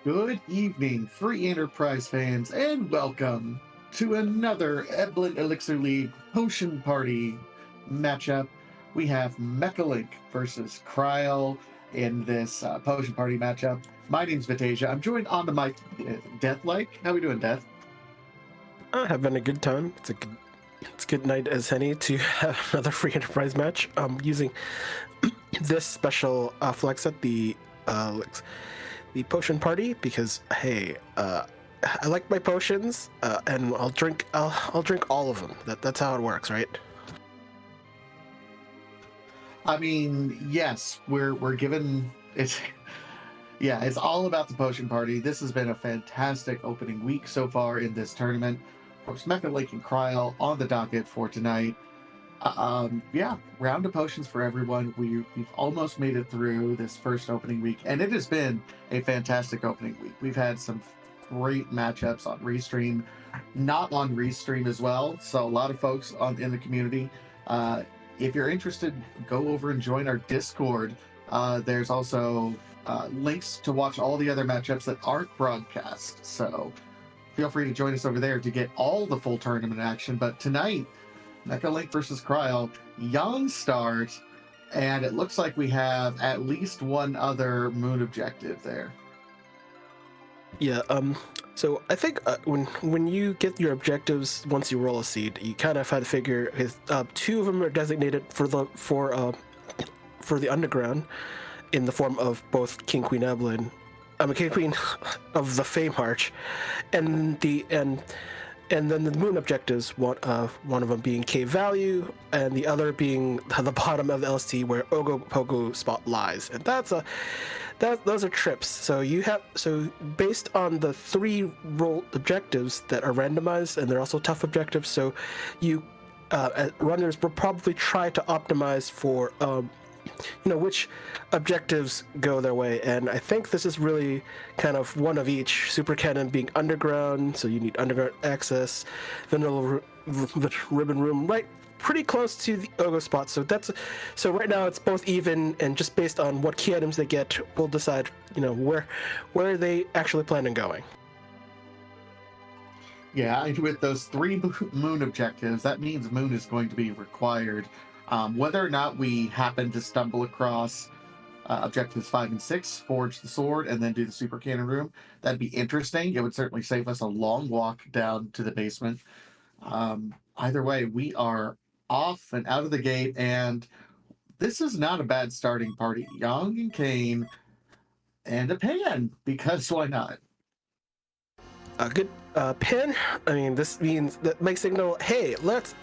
Good evening, free enterprise fans, and welcome to another Eblan Elixir League Potion Party matchup. We have Mechalink versus kryal in this Potion Party matchup. My name's Vitasia. I'm joined on the mic, Deathlike. How we doing, Death? Having a good time. It's a good night as any to have another free enterprise match. Using this special flex at the potion party because hey, I like my potions, and I'll drink all of them. That's how it works, right? I mean, yes, we're given it's yeah, it's all about the Potion Party. This has been a fantastic opening week so far in this tournament. Of course, Mechalink and kryal on the docket for tonight. Yeah, round of potions for everyone. We've almost made it through this first opening week, and it has been a fantastic opening week. We've had some great matchups on Restream, not on Restream as well. So a lot of folks in the community. If you're interested, go over and join our Discord. There's also links to watch all the other matchups that aren't broadcast. So feel free to join us over there to get all the full tournament action. But tonight, Mechalink versus kryal, young start, and it looks like we have at least one other moon objective there. Yeah. So I think when you get your objectives once you roll a seed, you kind of have to figure two of them are designated for the underground in the form of both King Queen Eblan, King Queen of the Fame Arch, and then the moon objectives, one of them being cave value, and the other being the bottom of the LST where Ogopogo spot lies, and those are trips. So based on the three roll objectives that are randomized, and they're also tough objectives. So runners will probably try to optimize for which objectives go their way, and I think this is really kind of one of each. Super Cannon being underground, so you need underground access. Vanilla Ribbon Room, right, pretty close to the Ogo spot. So right now it's both even, and just based on what key items they get, we'll decide where they actually plan on going. Yeah, and with those three moon objectives, that means moon is going to be required. Whether or not we happen to stumble across objectives 5 and 6, forge the sword, and then do the super cannon room, that'd be interesting. It would certainly save us a long walk down to the basement. Either way, we are off and out of the gate, and this is not a bad starting party. Young and Kane and a Pan, because why not? A good pin. I mean, this means that makes signal. Hey, let's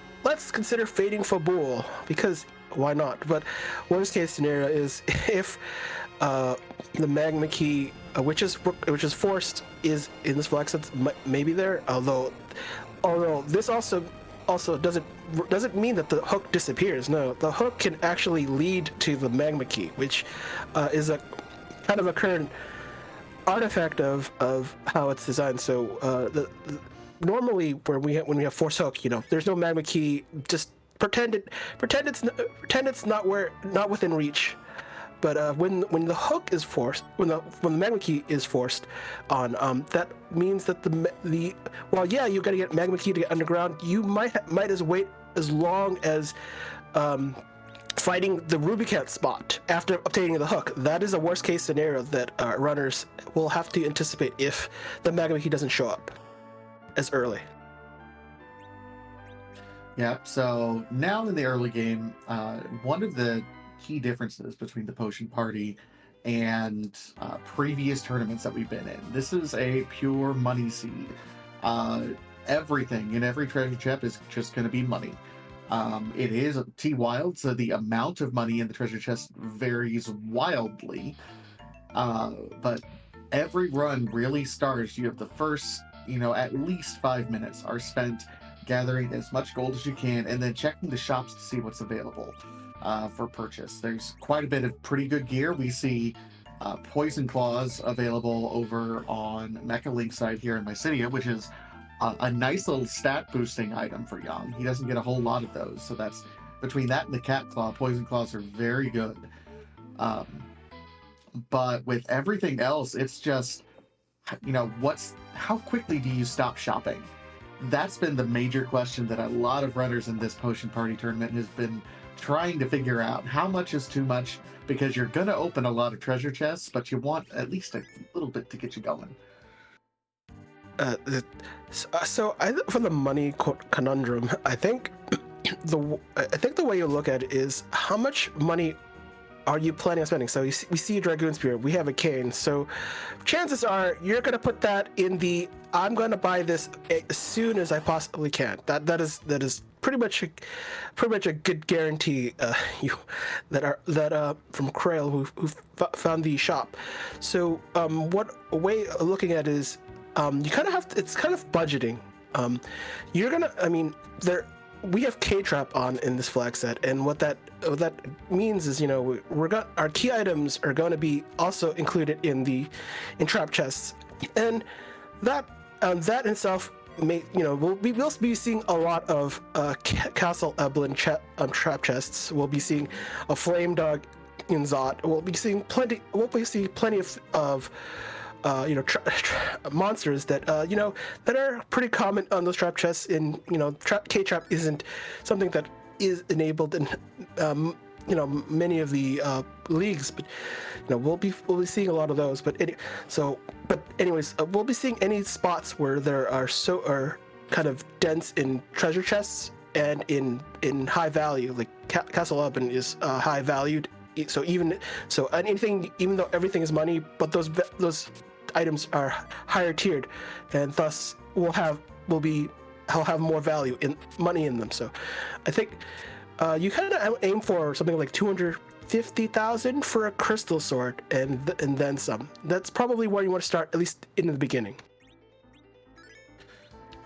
consider fading for Bull, because why not? But worst case scenario is if the magma key, which is forced, is in this flex, it's maybe there. Although this also doesn't mean that the hook disappears. No, the hook can actually lead to the magma key, which is a kind of a current artifact of how it's designed. So normally when we have force hook, there's no magma key. Just pretend it's not within reach. But when the hook is forced, when the magma key is forced on, that means that you got to get magma key to get underground. You might as wait as long as fighting the Rubicant spot after obtaining the hook. That is a worst case scenario that runners will have to anticipate if the magma key doesn't show up as early. Yeah, so now in the early game, one of the key differences between the Potion Party and previous tournaments that we've been in, this is a pure money seed. Everything in every treasure chest is just going to be money. It is T-Wild, so the amount of money in the treasure chest varies wildly. But every run really starts, you have the first, at least 5 minutes are spent gathering as much gold as you can, and then checking the shops to see what's available for purchase. There's quite a bit of pretty good gear. We see Poison Claws available over on Mechalink's side here in Mycidia, which is a nice little stat boosting item for Young. He doesn't get a whole lot of those, so that's between that and the Cat Claw. Poison Claws are very good. But with everything else, it's just how quickly do you stop shopping? That's been the major question that a lot of runners in this Potion Party tournament has been trying to figure out. How much is too much? Because you're going to open a lot of treasure chests, but you want at least a little bit to get you going. For the money conundrum, I think the way you look at it is how much money are you planning on spending? So we see a Dragoon Spear, we have a cane, so chances are you're gonna put that in the I'm gonna buy this as soon as I possibly can. That is pretty much a good guarantee. From Kryal who found the shop. So what a way of looking at it is you kind of have to, it's kind of budgeting. You're gonna, I mean, we have K-Trap on in this flag set, and what that means is, our key items are going to be also included in trap chests, and that in itself may, we'll be seeing a lot of Castle Eblan trap chests. We'll be seeing a Flame Dog in Zot. We'll be seeing plenty of monsters that that are pretty common on those trap chests. In K-Trap isn't something that is enabled in many of the leagues, but we'll be seeing a lot of those. But anyways, we'll be seeing any spots where there are kind of dense in treasure chests and in high value, like Castle Eblan is high valued. So anything, even though everything is money, but those items are higher tiered, and thus will have more value in money in them. So I think you kind of aim for something like 250,000 for a crystal sword, and then some. That's probably where you want to start, at least in the beginning.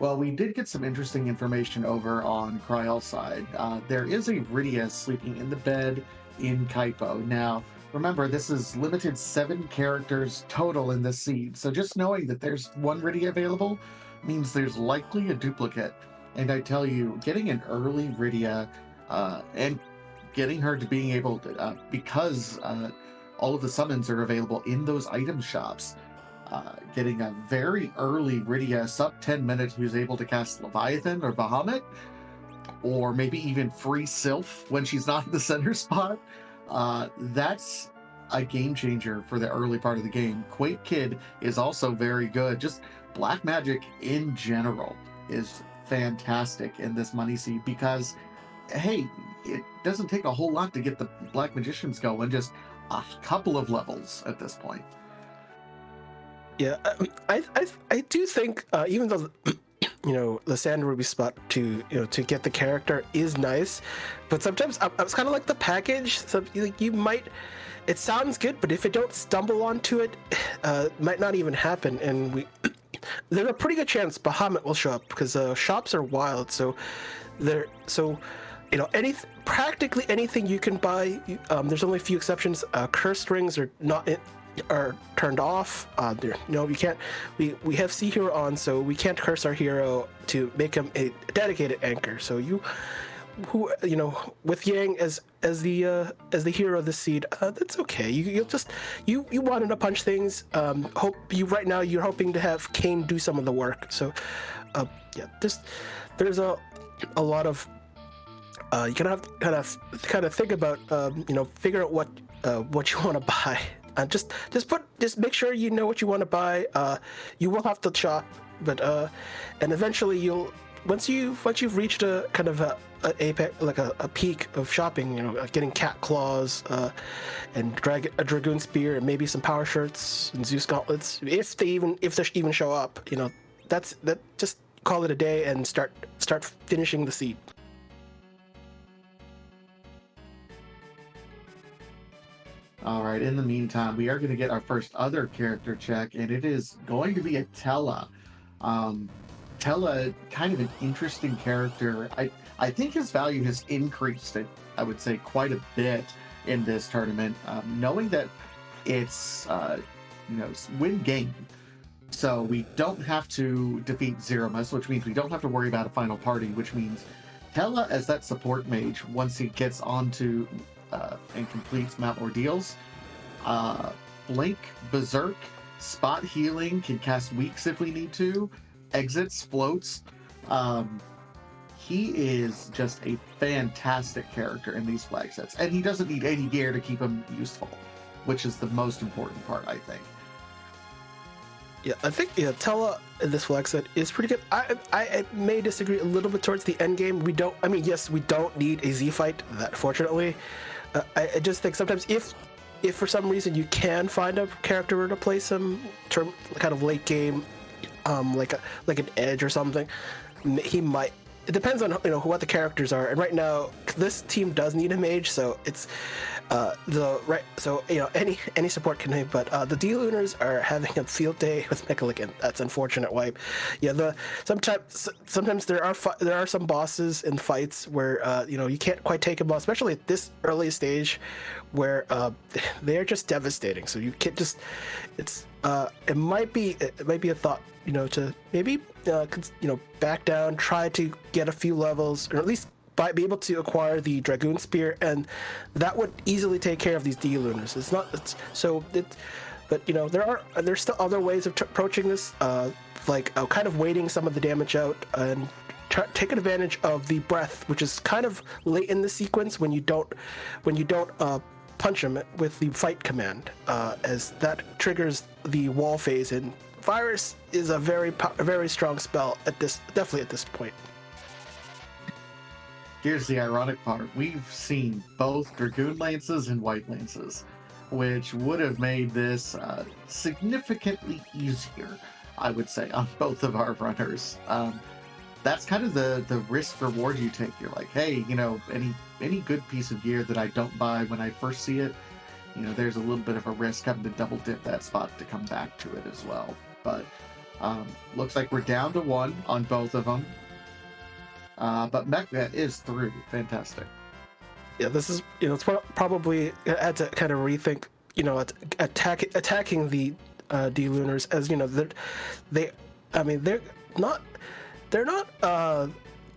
Well, we did get some interesting information over on Kryal's side. There is a Rydia sleeping in the bed in Kaipo. Now, remember, this is limited 7 characters total in this seed, so just knowing that there's one Rydia available means there's likely a duplicate. And I tell you, getting an early Rydia and getting her to being able to, because all of the summons are available in those item shops, getting a very early Rydia sub 10 minutes who's able to cast Leviathan or Bahamut, or maybe even free Sylph when she's not in the center spot, that's a game changer for the early part of the game. Quake Kid is also very good. Just black magic in general is fantastic in this money seed because, hey, it doesn't take a whole lot to get the black magicians going, just a couple of levels at this point. Yeah, I do think even though the Sand Ruby spot to get the character is nice, but sometimes it's kind of like the package. So you might, it sounds good, but if you don't stumble onto it, might not even happen. And there's a pretty good chance Bahamut will show up because shops are wild. So practically anything you can buy. There's only a few exceptions. Cursed rings are turned off. You can't. We have Sea Hero on, so we can't curse our hero to make him a dedicated anchor. So with Yang as the hero of the seed, that's okay. You wanted to punch things. Right now you're hoping to have Kane do some of the work. So there's a lot of you can have kind of think about figure out what you want to buy. Just make sure you know what you want to buy. You will have to shop, but and eventually once you've reached a kind of a apex, like a peak of shopping, getting cat claws, and a dragoon spear, and maybe some power shirts and Zeus gauntlets, if they even show up, that just call it a day and start finishing the seed. All right, in the meantime, we are going to get our first other character check, and it is going to be a Tella. Tella, kind of an interesting character. I think his value has increased, I would say, quite a bit in this tournament, knowing that it's, win game. So we don't have to defeat Zeromus, which means we don't have to worry about a final party, which means Tella as that support mage, once he gets onto and completes Mount Ordeals, Blink, Berserk, spot healing, can cast weaks if we need to, exits, floats. Um, he is just a fantastic character in these flag sets, and he doesn't need any gear to keep him useful, which is the most important part, I think. Yeah, I think Tella in this flag set is pretty good. I may disagree a little bit towards the end game. We don't. I mean, yes, we don't need a Z fight. That fortunately, I just think sometimes if for some reason you can find a character to play some kind of late game, like an edge or something, he might. It depends on what the characters are, and right now this team does need a mage, so it's So any support can hit, but the D-Lunars are having a field day with Mechalink, and that's unfortunate wipe. Yeah, sometimes there are some bosses in fights where you can't quite take them on, especially at this early stage, where they are just devastating. So you can't just it might be a thought to maybe back down, try to get a few levels, or at least be able to acquire the Dragoon Spear, and that would easily take care of these D-Lunars. But there's still other ways of approaching this, like kind of waiting some of the damage out and taking advantage of the breath, which is kind of late in the sequence when you don't punch him with the fight command, as that triggers the wall phase, and Virus is a very strong spell definitely at this point. Here's the ironic part. We've seen both Dragoon Lances and White Lances, which would have made this significantly easier, I would say, on both of our runners. That's kind of the risk reward you take. You're like, hey, any good piece of gear that I don't buy when I first see it, there's a little bit of a risk having to double dip that spot to come back to it as well. But looks like we're down to 1 on both of them. But Mecha is through. Fantastic. Yeah, this is it's probably had to kind of rethink attacking the D-Lunars, as they're not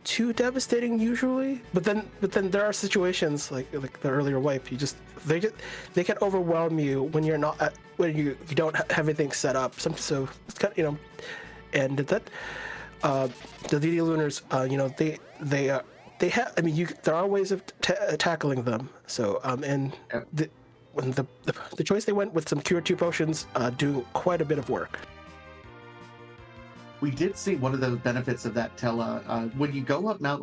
too devastating usually, but then there are situations like the earlier wipe, they can overwhelm you when you're not when you don't have everything set up. So it's kind of and that the D-Lunars, they have. I mean, there are ways of tackling them. So and when the choice they went with some Cure 2 potions do quite a bit of work. We did see one of the benefits of that Tella. When you go up Mount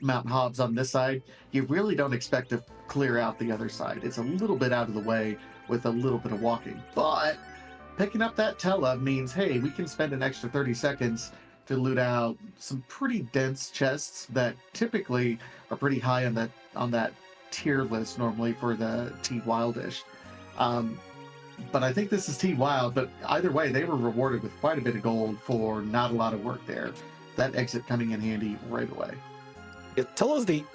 Mount Hobbs on this side, you really don't expect to clear out the other side. It's a little bit out of the way with a little bit of walking. But picking up that Tella means, hey, we can spend an extra 30 seconds to loot out some pretty dense chests that typically are pretty high on that tier list normally for the T Wildish. But I think this is T Wild, but either way, they were rewarded with quite a bit of gold for not a lot of work there. That exit coming in handy right away. Tella's the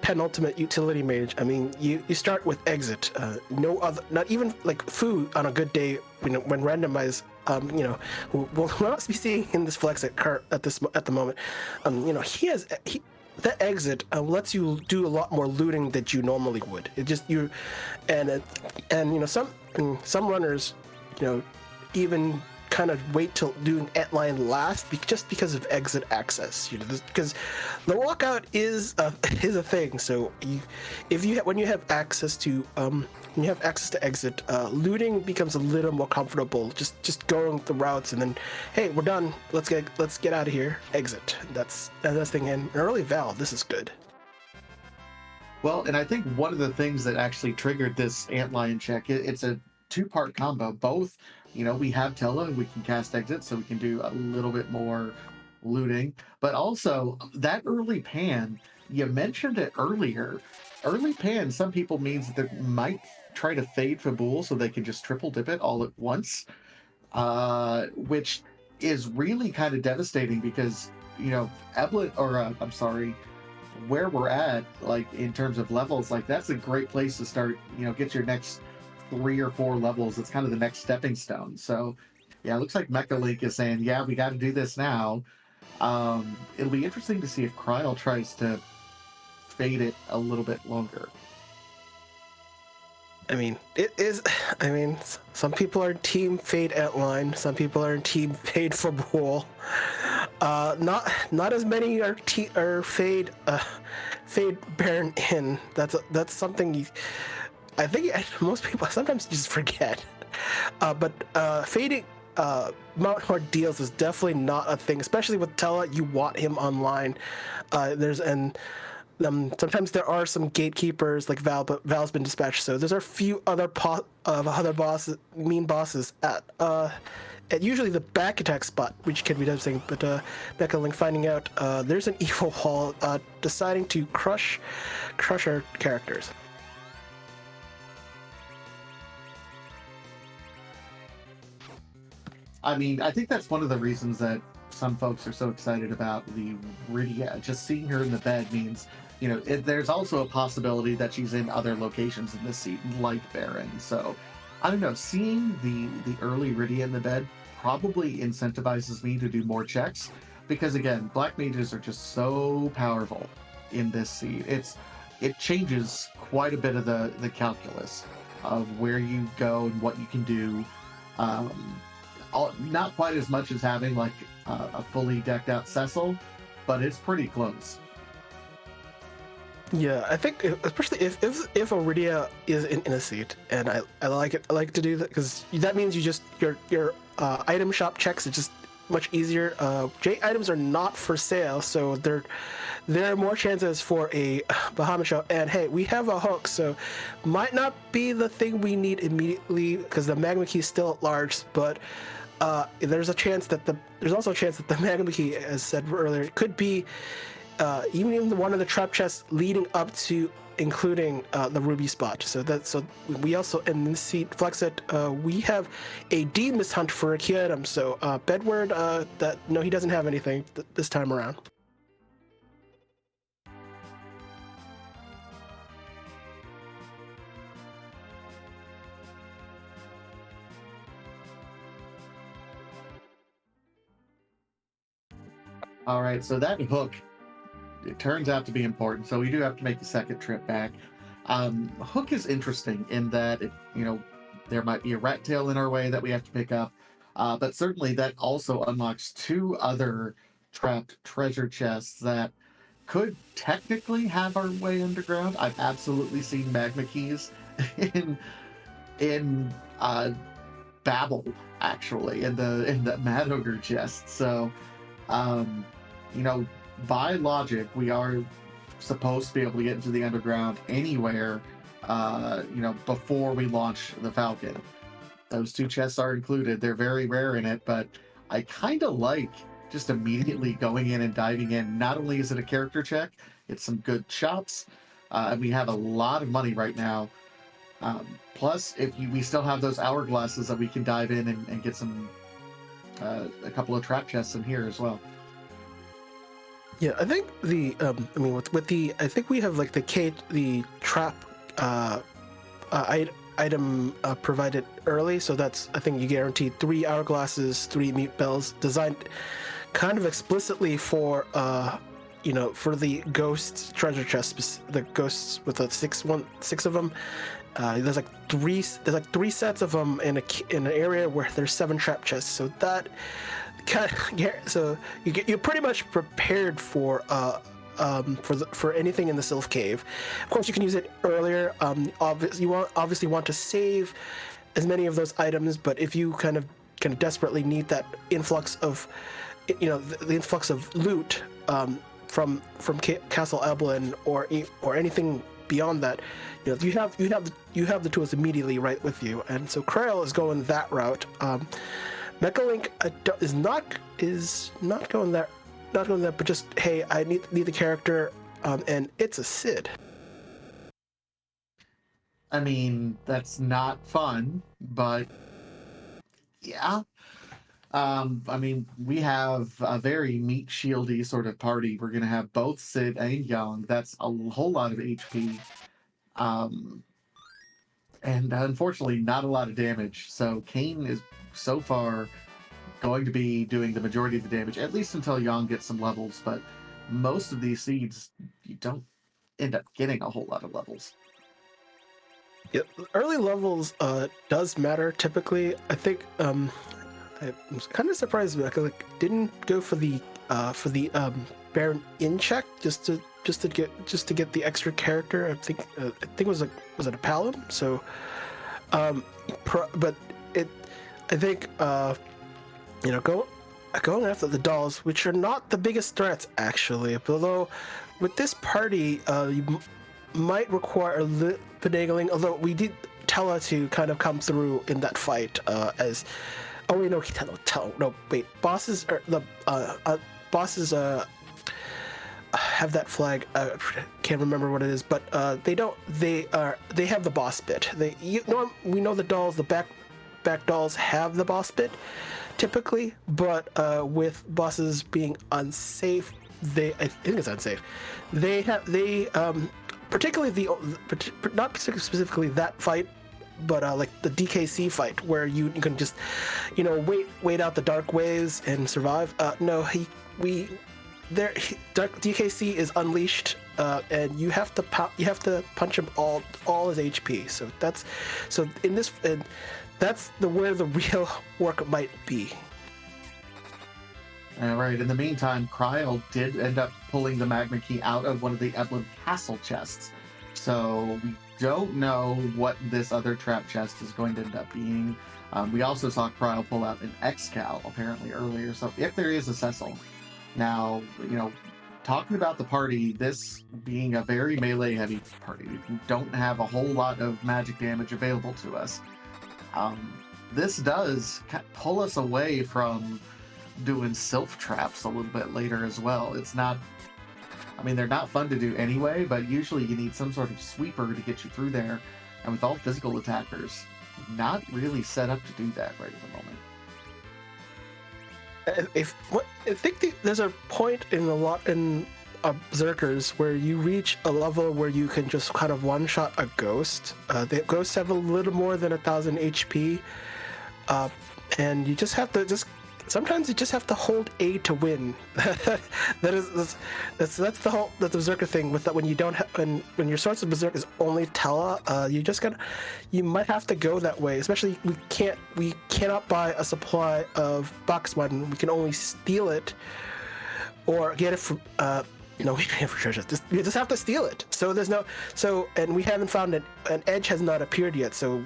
penultimate utility mage. I mean, you start with exit. No other, not even like food on a good day when randomized. We'll not be seeing in this flex at the moment. That exit lets you do a lot more looting that you normally would. It just some runners, even kind of wait till doing antline last just because of exit access. Because the walkout is a thing. So when you have access to exit, looting becomes a little more comfortable. Just going the routes and then, hey, we're done. Let's get out of here. Exit. That's the thing. And early Val, this is good. Well, and I think one of the things that actually triggered this antlion check, it's a 2-part combo. Both, we have Tella and we can cast exit, so we can do a little bit more looting. But also, that early pan, you mentioned it earlier. Early pan, some people means that they might try to fade Fabul so they can just triple dip it all at once, which is really kind of devastating because, where we're at, like in terms of levels, like that's a great place to start, get your next 3 or 4 levels. It's kind of the next stepping stone. So yeah, it looks like Mechalink is saying, yeah, we got to do this now. It'll be interesting to see if Kryal tries to fade it a little bit longer. I mean, it is. I mean, some people are Team Fade Antline, some people are Team Fade Fabul. Not as many are Fade Baron in. That's something I think most people sometimes just forget. But fading Mount Horde deals is definitely not a thing, especially with Tella. You want him online. Sometimes there are some gatekeepers like Val, but Val's been dispatched. So there's a few other mean bosses at usually the back attack spot, which can be devastating. But Mechalink finding out there's an evil wall, deciding to crush our characters. I mean, I think that's one of the reasons that some folks are so excited about the Rydia. Just seeing her in the bed means, there's also a possibility that she's in other locations in this seat, like Baron. So, I don't know, seeing the early Rydia in the bed probably incentivizes me to do more checks, because again, Black Mages are just so powerful in this seat. It changes quite a bit of the calculus of where you go and what you can do. Not quite as much as having like a fully decked out Cecil, but it's pretty close. Yeah, I think especially if Iridia is in a seat, and I like it. I like to do that because that means your item shop checks are just much easier. J items are not for sale, so there are more chances for a Bahamut shop. And hey, we have a hook, so might not be the thing we need immediately because the magma key is still at large, but there's also a chance that the magma key, as said earlier, it could be even in one of the trap chests leading up to including the ruby spot. So we also in this seat flex it. We have a Demon's Hunt for a key item. So Bedward that no, he doesn't have anything this time around. All right, so that hook, it turns out to be important. So we do have to make a second trip back. Hook is interesting in that there might be a rat tail in our way that we have to pick up, but certainly that also unlocks two other trapped treasure chests that could technically have our way underground. I've absolutely seen magma keys in Babel, actually, in the Mad Ogre chest. So by logic, we are supposed to be able to get into the underground anywhere, before we launch the Falcon. Those two chests are included. They're very rare in it, but I kind of like just immediately going in and diving in. Not only is it a character check, it's some good shots, and we have a lot of money right now. Plus, we still have those hourglasses that we can dive in and get some a couple of trap chests in here as well. Yeah, I think I think we have like the trap item provided early, so that's, I think you guaranteed 3 hourglasses, 3 meat bells, designed kind of explicitly for for the ghost treasure chests, the ghosts with the 6 of them. There's like three sets of them in an area where there's 7 trap chests, so that so you're pretty much prepared for anything in the Sylph Cave. Of course, you can use it earlier. Obviously want to save as many of those items, but if you kind of desperately need that influx of, the influx of loot from Castle Eblan or anything beyond that, you have the tools immediately right with you, and so kryal is going that route. Mechalink is not going that, but just, hey, I need the character, and it's a Cid. I mean, that's not fun, but yeah. I mean, we have a very meat shieldy sort of party. We're gonna have both Cid and Young. That's a whole lot of HP. And unfortunately, not a lot of damage. So Kane is so far going to be doing the majority of the damage, at least until Yang gets some levels. But most of these seeds, you don't end up getting a whole lot of levels. Yeah, early levels does matter typically. I think I'm kind of surprised that I like didn't go for the Baron in check just to get the extra character. I think it was it a Paladin? So but it I think going after the dolls, which are not the biggest threats actually, although with this party you might require a little finagling, although we did Tella to kind of come through in that fight as oh wait no bosses are the bosses have that flag. Can't remember what it is, but they have the boss bit. We know the dolls, the back dolls have the boss bit typically, but with bosses being unsafe, I think it's unsafe. Particularly not specifically that fight, but like the DKC fight where you can just wait out the dark waves and survive. DKC is unleashed, and you have to punch him all his HP. So that's where the real work might be. All right. In the meantime, Kryal did end up pulling the magma key out of one of the Eblan castle chests. So we don't know what this other trap chest is going to end up being. We also saw Kryal pull out an Excal apparently earlier. So if there is a Cecil. Now, talking about the party, this being a very melee heavy party, we don't have a whole lot of magic damage available to us. This does pull us away from doing sylph traps a little bit later as well. It's not, they're not fun to do anyway, but usually you need some sort of sweeper to get you through there. And with all physical attackers, not really set up to do that right at the moment. I think there's a point in Berserkers where you reach a level where you can just kind of one-shot a ghost. The ghosts have a little more than 1,000 HP, and you just have to sometimes you just have to hold A to win. that's the Berserker thing with that. When you don't have when your source of Berserk is only Tella, you might have to go that way. Especially we cannot buy a supply of Bacchus one. We can only steal it or get it from we pay for treasure. You just have to steal it. So and we haven't found an edge has not appeared yet. So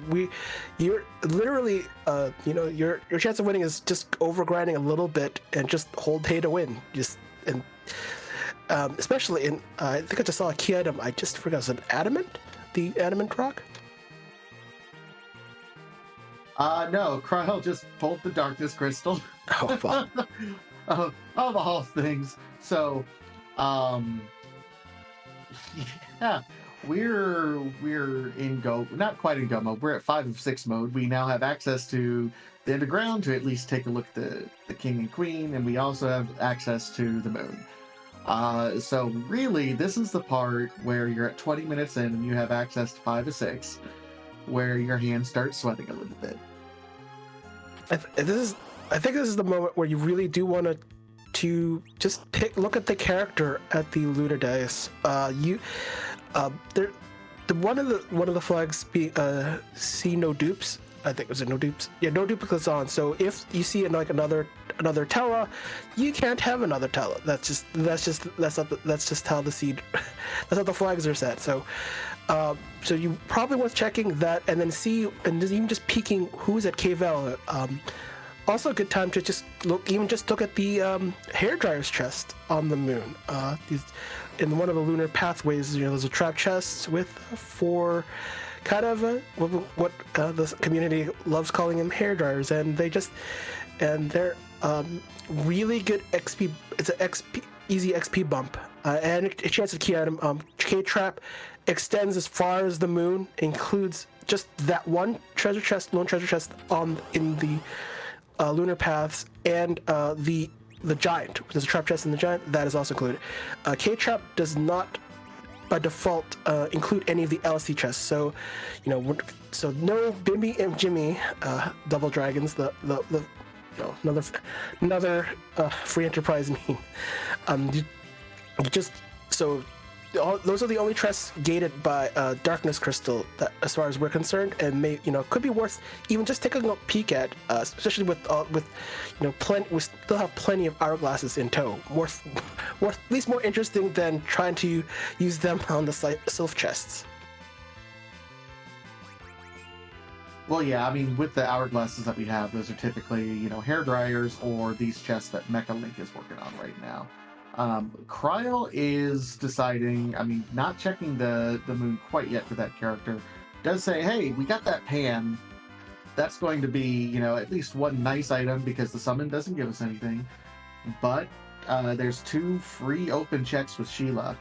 you're literally your chance of winning is just overgrinding a little bit and just hold pay to win. Especially in I think I just saw a key item. I just forgot. Was it adamant? The adamant rock? No. Kryal just pulled the darkness crystal. Oh, fuck. Of all things. So. Yeah, we're in go, not quite in go mode. We're at 5 of 6 mode. We now have access to the underground to at least take a look at the king and queen, and we also have access to the moon. So really, this is the part where you're at 20 minutes in and you have access to 5 of 6, where your hands start sweating a little bit. I think this is the moment where you really do want to just look at the character at the lunar dice. One of the flags be see no dupes. I think was it no dupes? Yeah, no duplicates on. So if you see another Tella, you can't have another Tella. That's just how the seed. That's how the flags are set. So you probably worth checking that and then even just peeking who's at Kvel. Also a good time to just look at the hairdryer's chest on the moon. In one of the lunar pathways, there's a trap chest with 4 kind of what the community loves calling them hairdryers, and they're really good XP. It's an easy XP bump, and a chance of key item. K trap extends as far as the moon, includes just that one lone treasure chest in the lunar paths, and the giant. There's a trap chest in the giant that is also included. K-trap does not by default include any of the LC chests. So no Bimby and Jimmy double dragons. Another free enterprise meme. those are the only chests gated by darkness crystal that, as far as we're concerned, and could be worth even just taking a peek at, especially with plenty. We still have plenty of hourglasses in tow. Worth at least more interesting than trying to use them on the sylph chests. Well, yeah, I mean, with the hourglasses that we have, those are typically, hair dryers or these chests that Mechalink is working on right now. Kryal is deciding, not checking the moon quite yet for that character, does say, hey, we got that pan. That's going to be, at least one nice item because the summon doesn't give us anything. But there's 2 free open checks with Sheila.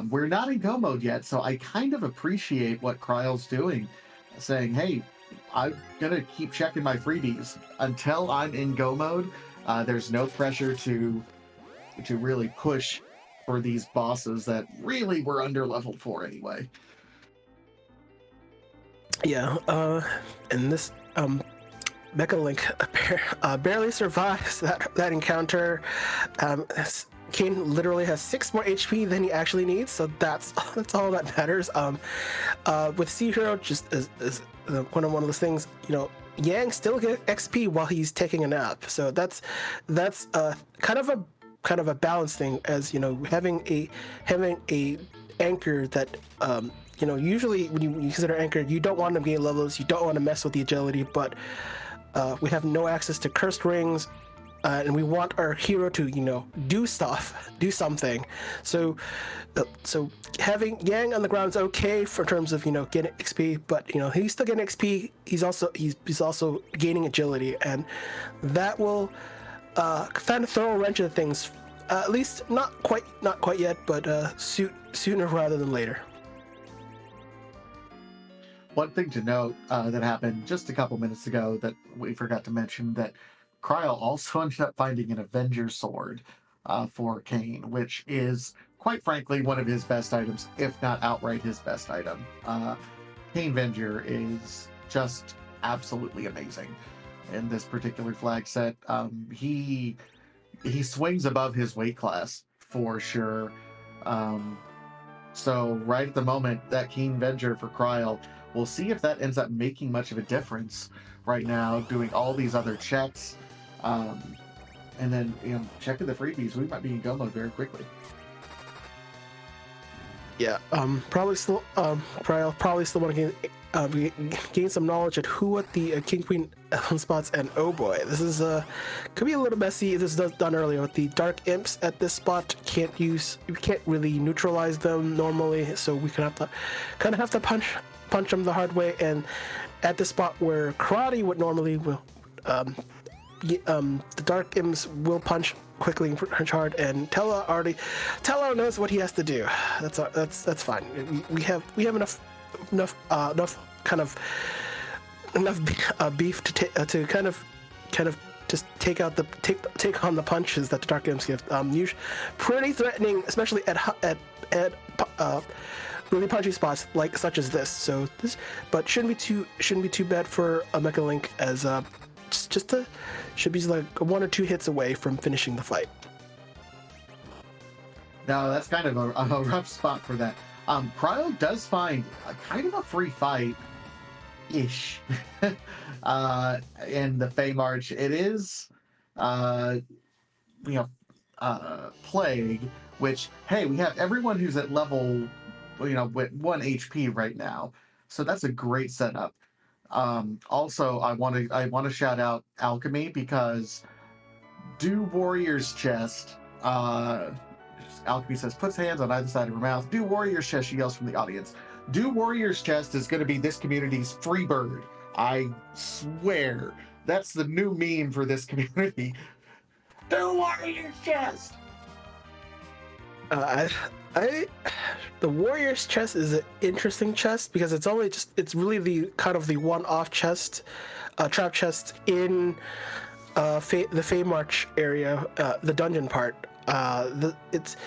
We're not in go mode yet, so I kind of appreciate what Kryal's doing, saying, hey, I'm going to keep checking my freebies until I'm in go mode. There's no pressure to really push for these bosses that really were under-leveled for anyway. Yeah, and this Mechalink barely survives that encounter. Kane literally has 6 more HP than he actually needs, so that's all that matters. With Sea Hero, just as one of those things, Yang still gets XP while he's taking a nap, so that's kind of a balance thing, as having a anchor that usually when you consider anchor, you don't want to gain levels, you don't want to mess with the agility, but we have no access to cursed rings, and we want our hero to do something. So having Yang on the ground is okay for terms of getting XP, but he's still getting XP. He's also gaining agility, and that will kind of throw a wrench into things. At least not quite yet, but sooner rather than later. One thing to note that happened just a couple minutes ago that we forgot to mention, that Kryal also ended up finding an Avenger sword for Kane, which is, quite frankly, one of his best items, if not outright his best item. Kane Avenger is just absolutely amazing in this particular flag set. He swings above his weight class for sure. So right at the moment, that Keen Avenger for Kryal, we'll see if that ends up making much of a difference right now, doing all these other checks. And then, checking the freebies, we might be in go mode very quickly. Yeah, probably still want to gain some knowledge at who what the King Queen spots, and oh boy, this is could be a little messy. This is done earlier with the Dark Imps at this spot. We can't really neutralize them normally, so we kind of have to punch them the hard way. And at the spot where Karate would normally the Dark Imps will punch quickly and punch hard, and Tello knows what he has to do. That's fine. We have enough beef to kind of just take on the punches that the Dark Imps give. Pretty threatening, especially at really punchy spots such as this. So but shouldn't be too bad for a Mechalink, as should be like 1 or 2 hits away from finishing the fight. Now that's kind of a rough spot for that. Kryal does find kind of a free fight ish in the Fey March. It is Plague, which, hey, we have everyone who's at level with 1 HP right now, so that's a great setup. Also, I want to shout out Alchemy, because Do Warrior's Chest, Alchemy says, puts hands on either side of her mouth. Do Warrior's Chest, she yells from the audience. Do Warrior's Chest is going to be this community's free bird. I swear. That's the new meme for this community. Do Warrior's Chest! The Warrior's Chest is an interesting chest, because it's really the kind of the one-off chest, trap chest in the Fey March area, the dungeon part. It's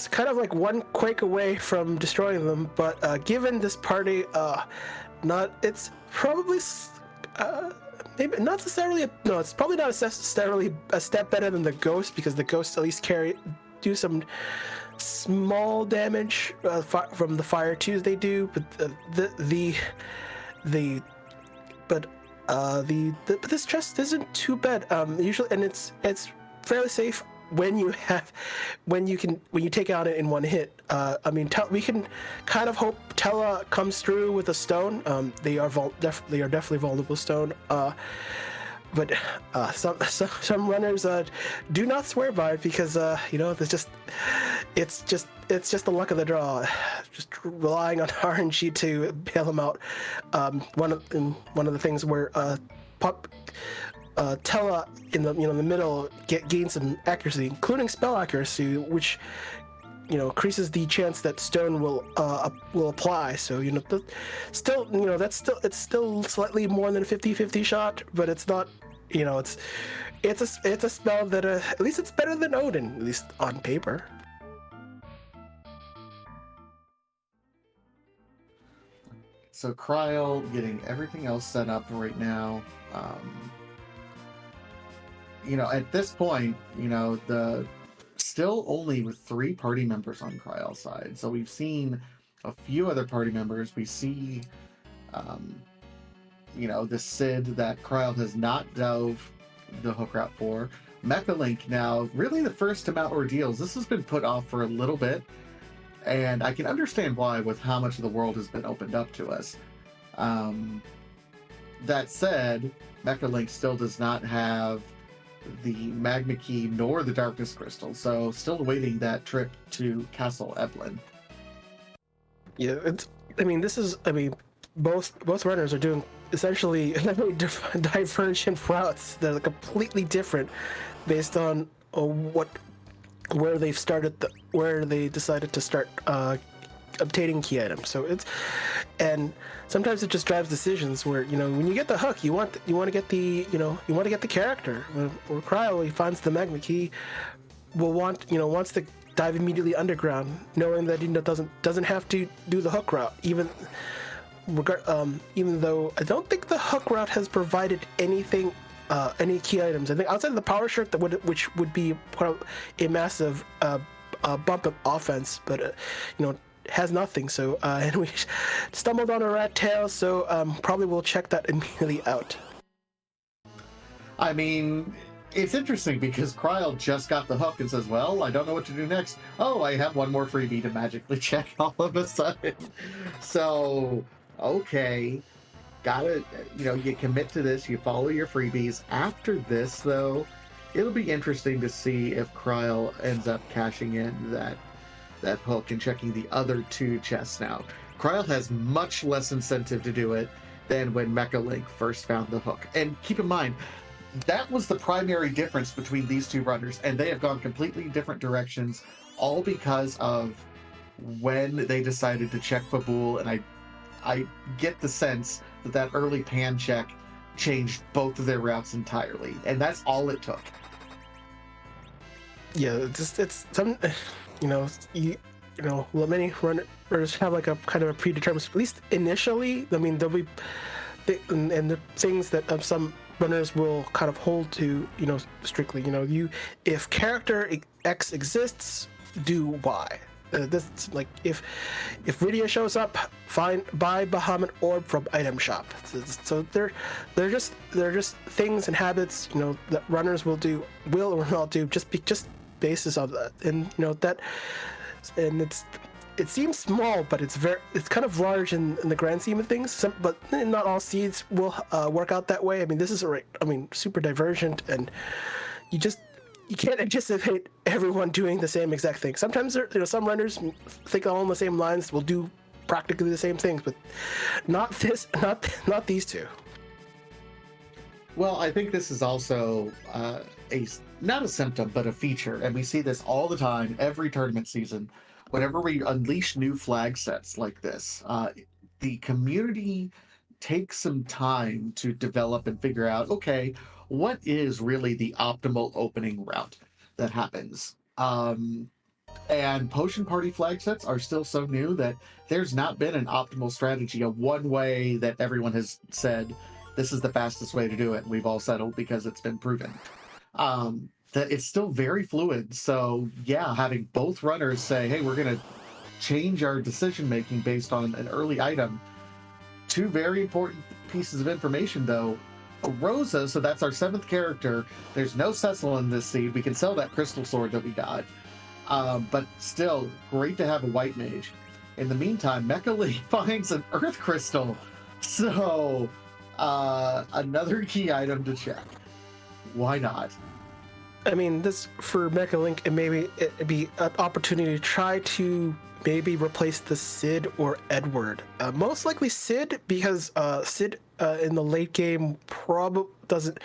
kind of like one quake away from destroying them, but given this party, it's probably maybe not necessarily it's probably not necessarily a step better than the Ghost, because the Ghost at least do some small damage from the Fire Tuesday do, but but this chest isn't too bad. Usually, and it's fairly safe when you take out it in one hit. I mean, we can kind of hope Tella comes through with a stone. They are definitely vulnerable stone. But some runners do not swear by it because it's just the luck of the draw. Just relying on RNG to bail them out. One of the things where Tella in the middle gains some accuracy, including spell accuracy, which increases the chance that stone will apply. So it's still slightly more than a 50-50 shot, but it's not. It's a spell that at least it's better than Odin, at least on paper. So Kryal getting everything else set up right now. At this point, the still only with 3 party members on Kryal's side. So we've seen a few other party members. We see, the Sid that Kryal has not dove the hook route for. Mechalink now, really the first to mount ordeals. This has been put off for a little bit, and I can understand why with how much of the world has been opened up to us. That said, Mechalink still does not have the Magma Key nor the Darkness Crystal, so still awaiting that trip to Castle Eblan. Yeah, both runners are doing essentially divergent routes that are completely different based on where they decided to start obtaining key items. So sometimes it just drives decisions where when you get the hook, you want to get the character. Or Kryal, he finds the Magma Key, wants to dive immediately underground, knowing that he doesn't have to do the hook route, even though I don't think the hook route has provided anything, any key items. I think outside of the power shirt, which would be a massive bump of offense, but has nothing. So and we stumbled on a rat tail, so probably we'll check that immediately out. I mean, it's interesting because Kryal just got the hook and says, well, I don't know what to do next. Oh, I have one more freebie to magically check all of a sudden. So, okay. Got it. You commit to this, you follow your freebies. After this, though, it'll be interesting to see if Kryal ends up cashing in that hook and checking the other 2 chests now. Kryal has much less incentive to do it than when Mechalink first found the hook. And keep in mind, that was the primary difference between these 2 runners, and they have gone completely different directions, all because of when they decided to check Fabul. And I get the sense that early pan check changed both of their routes entirely, and that's all it took. Yeah, it's some, many runners have like a kind of a predetermined, at least initially. I mean, there'll be and the things that some runners will kind of hold to, strictly. If character X exists, do Y. This like if Rydia shows up, buy Bahamut Orb from item shop. So they're just things and habits, that runners will or not do just basis of that, and it seems small, but it's kind of large in the grand scheme of things. But not all seeds will work out that way. I mean, this is super divergent, and you can't anticipate everyone doing the same exact thing. Sometimes some runners think along the same lines, will do practically the same things, but not these 2. Well, I think this is also not a symptom, but a feature, and we see this all the time, every tournament season. Whenever we unleash new flag sets like this, the community takes some time to develop and figure out, okay, what is really the optimal opening route that happens? And Potion Party flag sets are still so new that there's not been an optimal strategy, a one way that everyone has said, this is the fastest way to do it, and we've all settled because it's been proven. that it's still very fluid. So yeah, having both runners say, hey, we're going to change our decision making based on an early item. Two very important pieces of information though. Rosa, so that's our 7th character. There's no Cecil in this seed. We can sell that crystal sword that we got. But still, great to have a white mage. In the meantime, Mechalink finds an earth crystal. So, another key item to check. Why not? I mean, this for Mechalink, it'd be an opportunity to try to maybe replace the Sid or Edward. Most likely Sid, because Sid in the late game probably doesn't.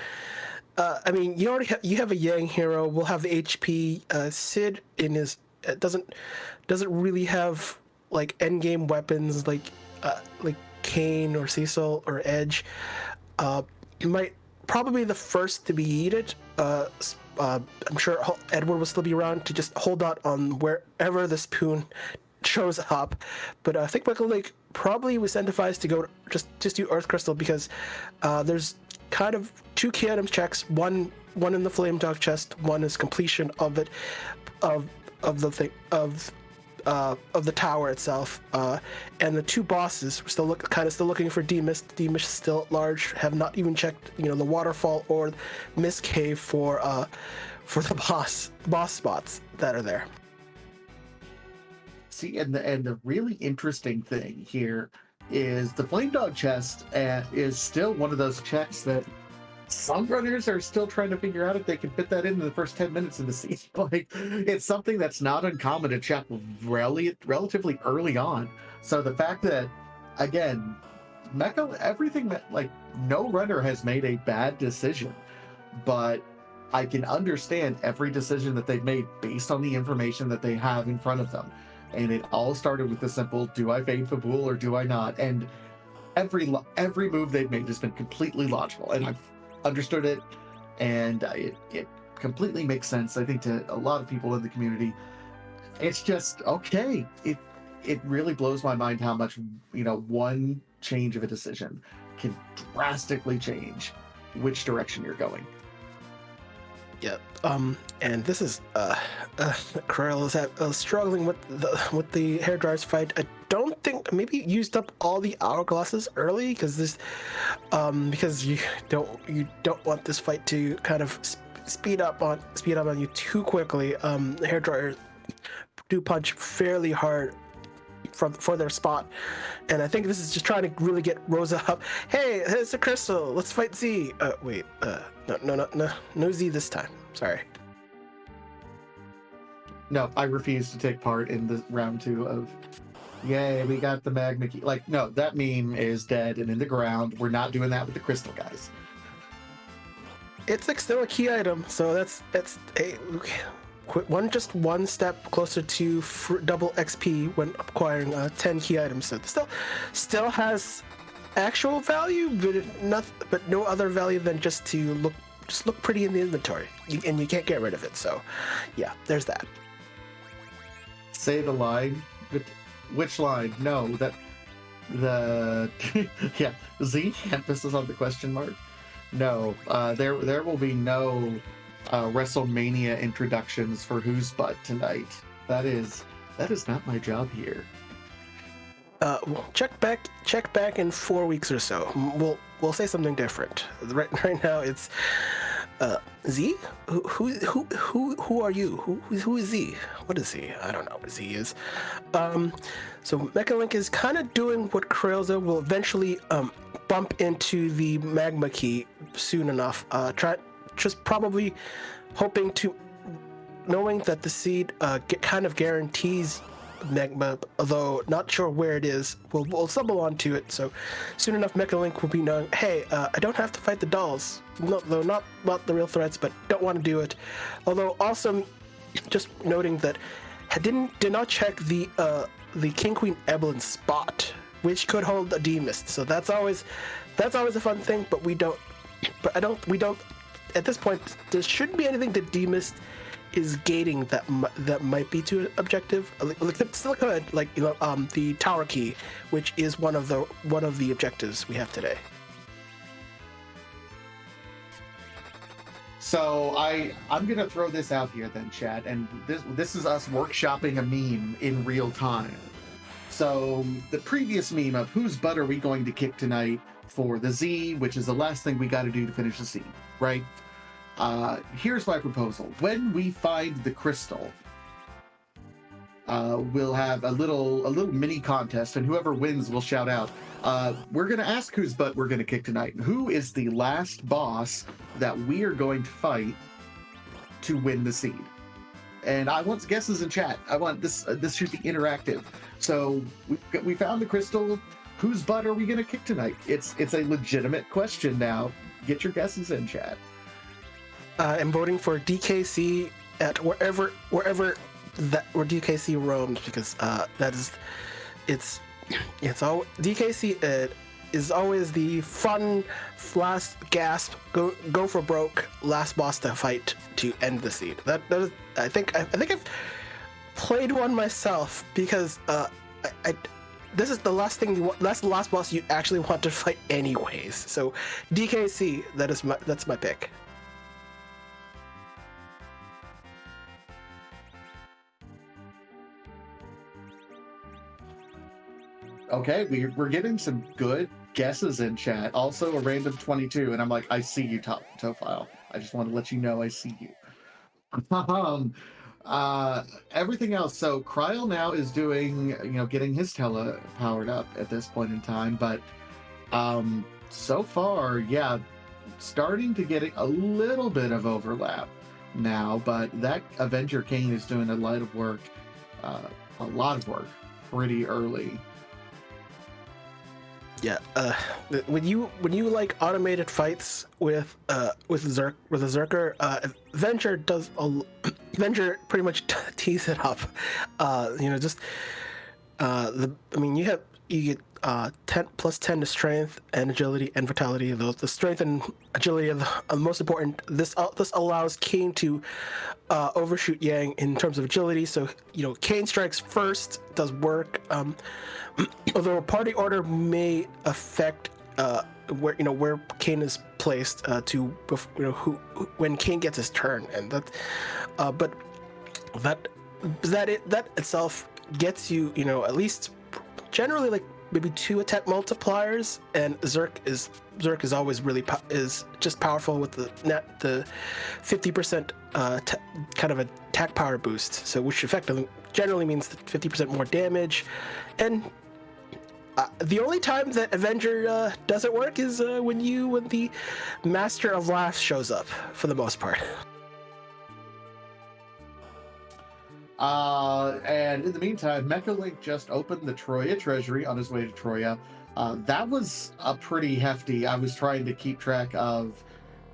I mean, you have a Yang hero. Will have the HP. Sid in his doesn't really have like end game weapons like Kane or Cecil or Edge. Might probably the first to be yeeted. I'm sure Edward will still be around to just hold out on wherever the spoon shows up. But I think Mechalink probably was incentivized to go just do Earth Crystal because there's kind of 2 key items checks. One in the Flame Dog chest. One is completion of it, of the tower itself. And the 2 bosses we're still looking for D-Mist. D-Mist is still at large. Have not even checked the waterfall or Mist Cave for the boss spots that are there. See, and the really interesting thing here is the Flame Dog chest is still one of those checks that some runners are still trying to figure out if they can fit that in the first 10 minutes of the season. Like, it's something that's not uncommon to check relatively early on. So the fact that, again, everything that, like, no runner has made a bad decision, but I can understand every decision that they've made based on the information that they have in front of them. And it all started with the simple, do I fade Fabul or do I not? And every move they've made has been completely logical, and I've understood it, and it completely makes sense, I think, to a lot of people in the community. It's just, okay. It really blows my mind how much, one change of a decision can drastically change which direction you're going. Yeah. And this is kryal is struggling with the hairdryer's fight. I don't think maybe used up all the hourglasses early because you don't want this fight to kind of speed up on you too quickly. The hairdryers do punch fairly hard for their spot, and I think this is just trying to really get Rosa up. Hey, it's a crystal. Let's fight Z. Wait. No Z this time. Sorry. No, I refuse to take part in the round 2 of, yay, we got the magma key. Like, no, that meme is dead and in the ground. We're not doing that with the crystal guys. It's like still a key item, so that's one step closer to double XP when acquiring 10 key items. So it still has actual value, but no other value than just to look pretty in the inventory, and you can't get rid of it. So, yeah, there's that. Say the line, but which line? No, yeah, Z. Emphasis on the question mark. No, there will be no WrestleMania introductions for Who's Butt tonight. That is not my job here. Check back in 4 weeks or so. We'll say something different. Right now it's Z. Who are you? Who is Z? What is Z? I don't know what Z is. So Mechalink is kind of doing what kryal will eventually bump into the magma key soon enough. Just probably hoping to, knowing that the seed kind of guarantees magma, although not sure where it is. We'll stumble onto it, so soon enough Mechalink will be knowing, hey, I don't have to fight the dolls, though not the real threats, but don't want to do it. Although also just noting that I did not check the King Queen Eblan spot, which could hold a D-Mist, so that's always a fun thing, but we don't at this point there shouldn't be anything that D-Mist is gating that might be to an objective. It still could, the tower key, which is one of the objectives we have today. So I'm gonna throw this out here then, chat, and this is us workshopping a meme in real time. So the previous meme of whose butt are we going to kick tonight for the Z, which is the last thing we got to do to finish the seed, right? Here's my proposal. When we find the crystal, we'll have a little mini contest, and whoever wins will shout out. We're gonna ask whose butt we're gonna kick tonight. Who is the last boss that we are going to fight to win the seed? And I want guesses in chat. I want this. This should be interactive. So we found the crystal. Whose butt are we gonna kick tonight? It's a legitimate question now. Get your guesses in chat. I'm voting for DKC at wherever where DKC roams, because that is it's all DKC is always the fun last gasp, go for broke last boss to fight to end the seed. That is, I think I've played one myself, because I this is the last thing that's the last boss you actually want to fight anyways. So DKC, that's my pick. Okay, we're getting some good guesses in chat. Also, a random 22, and I'm like, I see you, Tofile. I just want to let you know I see you. Everything else. So Kryal now is doing, getting his tele powered up at this point in time, but so far, yeah, starting to get a little bit of overlap now. But that Avenger Kane is doing a lot of work pretty early. Yeah, when you like automated fights with a Zerker, Avenger pretty much tees it up. You get 10 plus 10 to strength and agility and vitality. The strength and agility are the most important. This allows Kane to overshoot Yang in terms of agility. So Kane strikes first, does work. Although party order may affect where Kane is placed when Kane gets his turn, and that itself gets you at least generally like maybe 2 attack multipliers, and Zerk is always is just powerful with the 50% kind of attack power boost, so which effectively generally means 50% more damage. And the only time that Avenger doesn't work is when the Master of Laughs shows up, for the most part. And in the meantime, Mechalink just opened the Troya Treasury on his way to Troya. That was a pretty hefty. I was trying to keep track of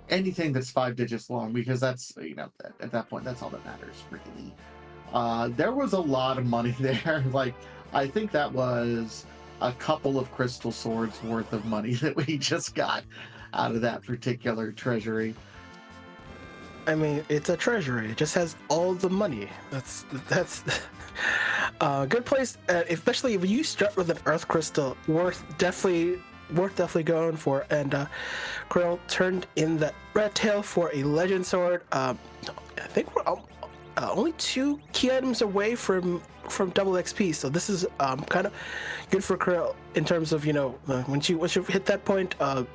anything that's 5 digits long, because that's, at that point, that's all that matters, really. There was a lot of money there. Like, I think that was a couple of crystal swords worth of money that we just got out of that particular treasury. I mean, it's a treasury. It just has all the money. That's a good place, especially if you start with an earth crystal. Worth definitely going for. And Kryal turned in that red tail for a legend sword. I think we're only 2 key items away from double XP, so this is kind of good for Kryal in terms of once you hit that point, a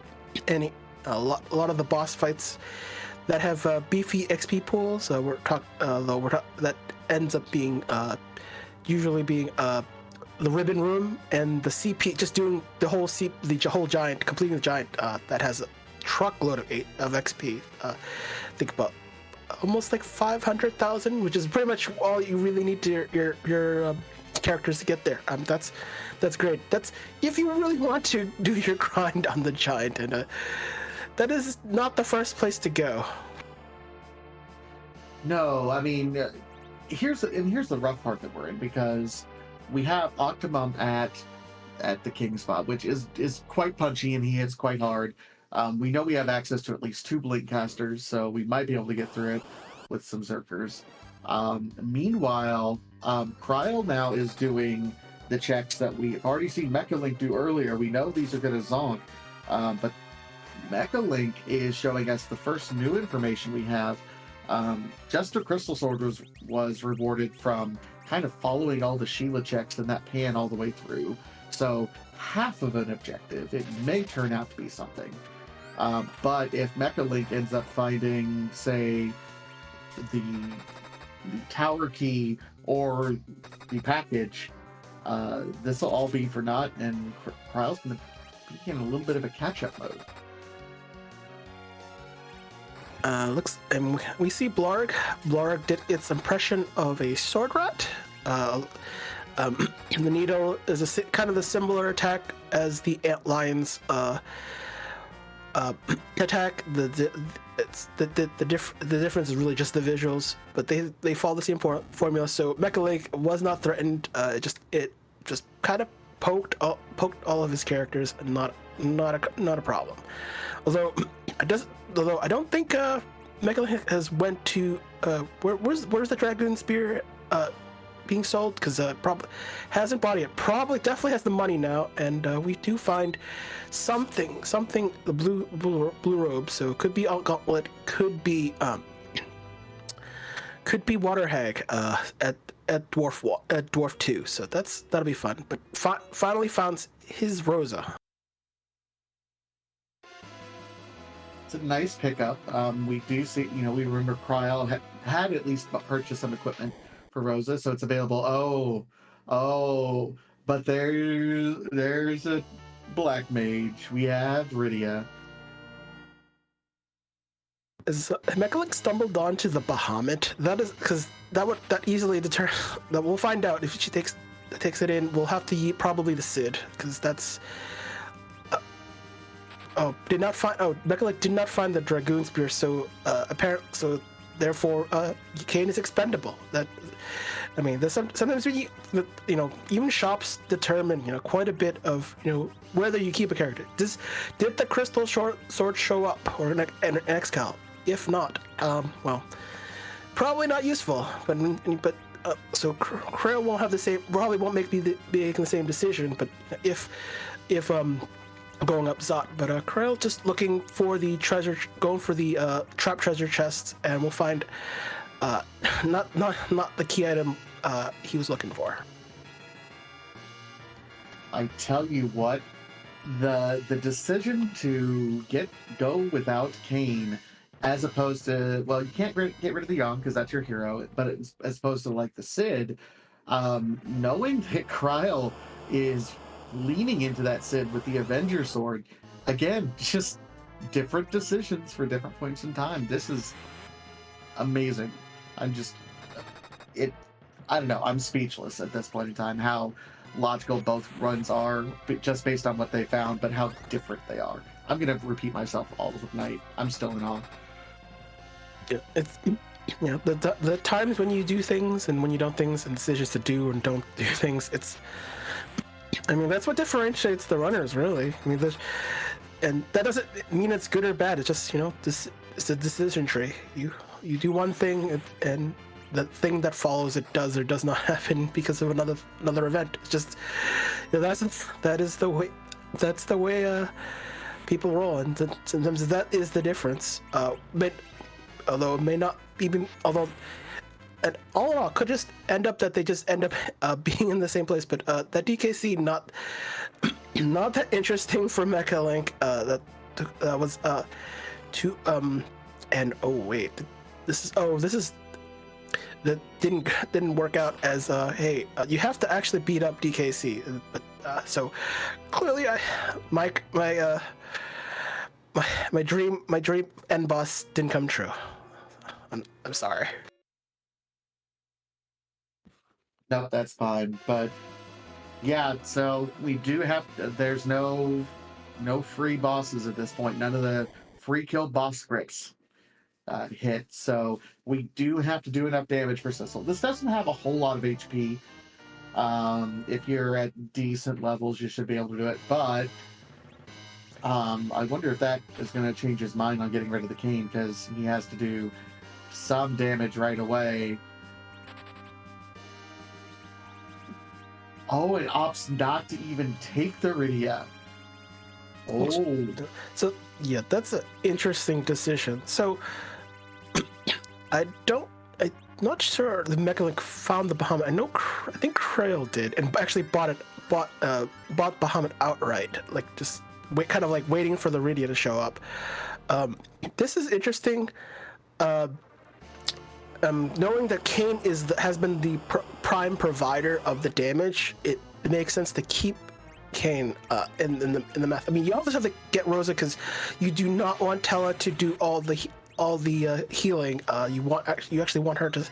lot of the boss fights that have beefy XP pools, that ends up being usually being the ribbon room and the CP, just doing the whole giant, completing the giant that has a truckload of XP. Think about almost like 500,000, which is pretty much all you really need to your characters to get there. That's great. That's if you really want to do your grind on the giant, and that is not the first place to go. No, I mean, here's the rough part that we're in, because we have Octomom at the king spot, which is quite punchy, and he hits quite hard. We know we have access to at least 2 blink casters, so we might be able to get through it with some Zerkers. Meanwhile, Kryal now is doing the checks that we've already seen Mechalink do earlier. We know these are going to zonk, but Mechalink is showing us the first new information we have. Jester Crystal Sword was rewarded from kind of following all the Sheila checks in that pan all the way through. So half of an objective. It may turn out to be something. But if Mechalink ends up finding, say, the tower key or the package, this will all be for naught, and Kryal's going to be in a little bit of a catch-up mode. And we see Blarg. Blarg did its impression of a sword rat. The needle is kind of the similar attack as the antlion's attack. The difference is really just the visuals, but they follow the same formula. So Mechalink was not threatened. It just kind of poked all of his characters, and not a problem. Although I don't think Mechalink has went to where's the Dragoon Spear being sold, because probably hasn't bought it yet. Probably definitely has the money now, and we do find something the blue robe. So it could be Alt Gauntlet, could be Water Hag at Dwarf 2. So that'll be fun. But finally found his Rosa. It's a nice pickup. We do see, we remember Kryal had at least purchased some equipment for Rosa, so it's available. But there's a black mage. We have Rydia. Is Mechalink stumbled onto the Bahamut? That is because that easily deter. That we'll find out if she takes it in. We'll have to eat probably the Cid, because that's. Mechalink did not find the Dragoon Spear, so therefore Kane is expendable. Sometimes even shops determine quite a bit of whether you keep a character. Did the Crystal Sword show up, or an Excal? If not, probably not useful. But so Kryal won't have the same. Probably won't making the same decision. But if going up Zot, but Kryal just looking for the treasure, going for the trap treasure chests, and we'll find not the key item he was looking for. I tell you what, the decision to go without Kane, as opposed to, well, you can't get rid of the Young because that's your hero, but as opposed to like the Cid, knowing that Kryal is leaning into that Cid with the Avenger sword, again, just different decisions for different points in time. This is amazing. I don't know, I'm speechless at this point in time, how logical both runs are, just based on what they found, but how different they are. I'm gonna repeat myself all of the night. I'm still in awe. Yeah, it's the times when you do things and when you don't things, and decisions to do and don't do things, that's what differentiates the runners, really. And that doesn't mean it's good or bad. It's just, it's a decision tree. You do one thing, and the thing that follows it does or does not happen because of another event. It's just, that's the way people roll, and sometimes that is the difference. But although it may not even, and all in all, could just end up that they just end up being in the same place. But that DKC not that interesting for Mechalink. That was and this is that didn't work out as hey, you have to actually beat up DKC. But so clearly my dream end boss didn't come true. I'm sorry. No, that's fine. But yeah, so we do have there's no free bosses at this point. None of the free kill boss scripts hit. So we do have to do enough damage for Sissel. This doesn't have a whole lot of HP. If you're at decent levels, you should be able to do it. But I wonder if that is going to change his mind on getting rid of the Cane, because he has to do some damage right away. Oh, it opts not to even take the Rydia. So Yeah, that's an interesting decision. So I'm not sure the Mechalink found the Bahamut. I think Kryal did, and actually bought Bahamut outright, like just kind of like waiting for the Rydia to show up. This is interesting. Knowing that Kane has been the prime provider of the damage, it makes sense to keep Kane in the math. I mean, you always have to get Rosa because you do not want Tella to do all the healing. You actually want her to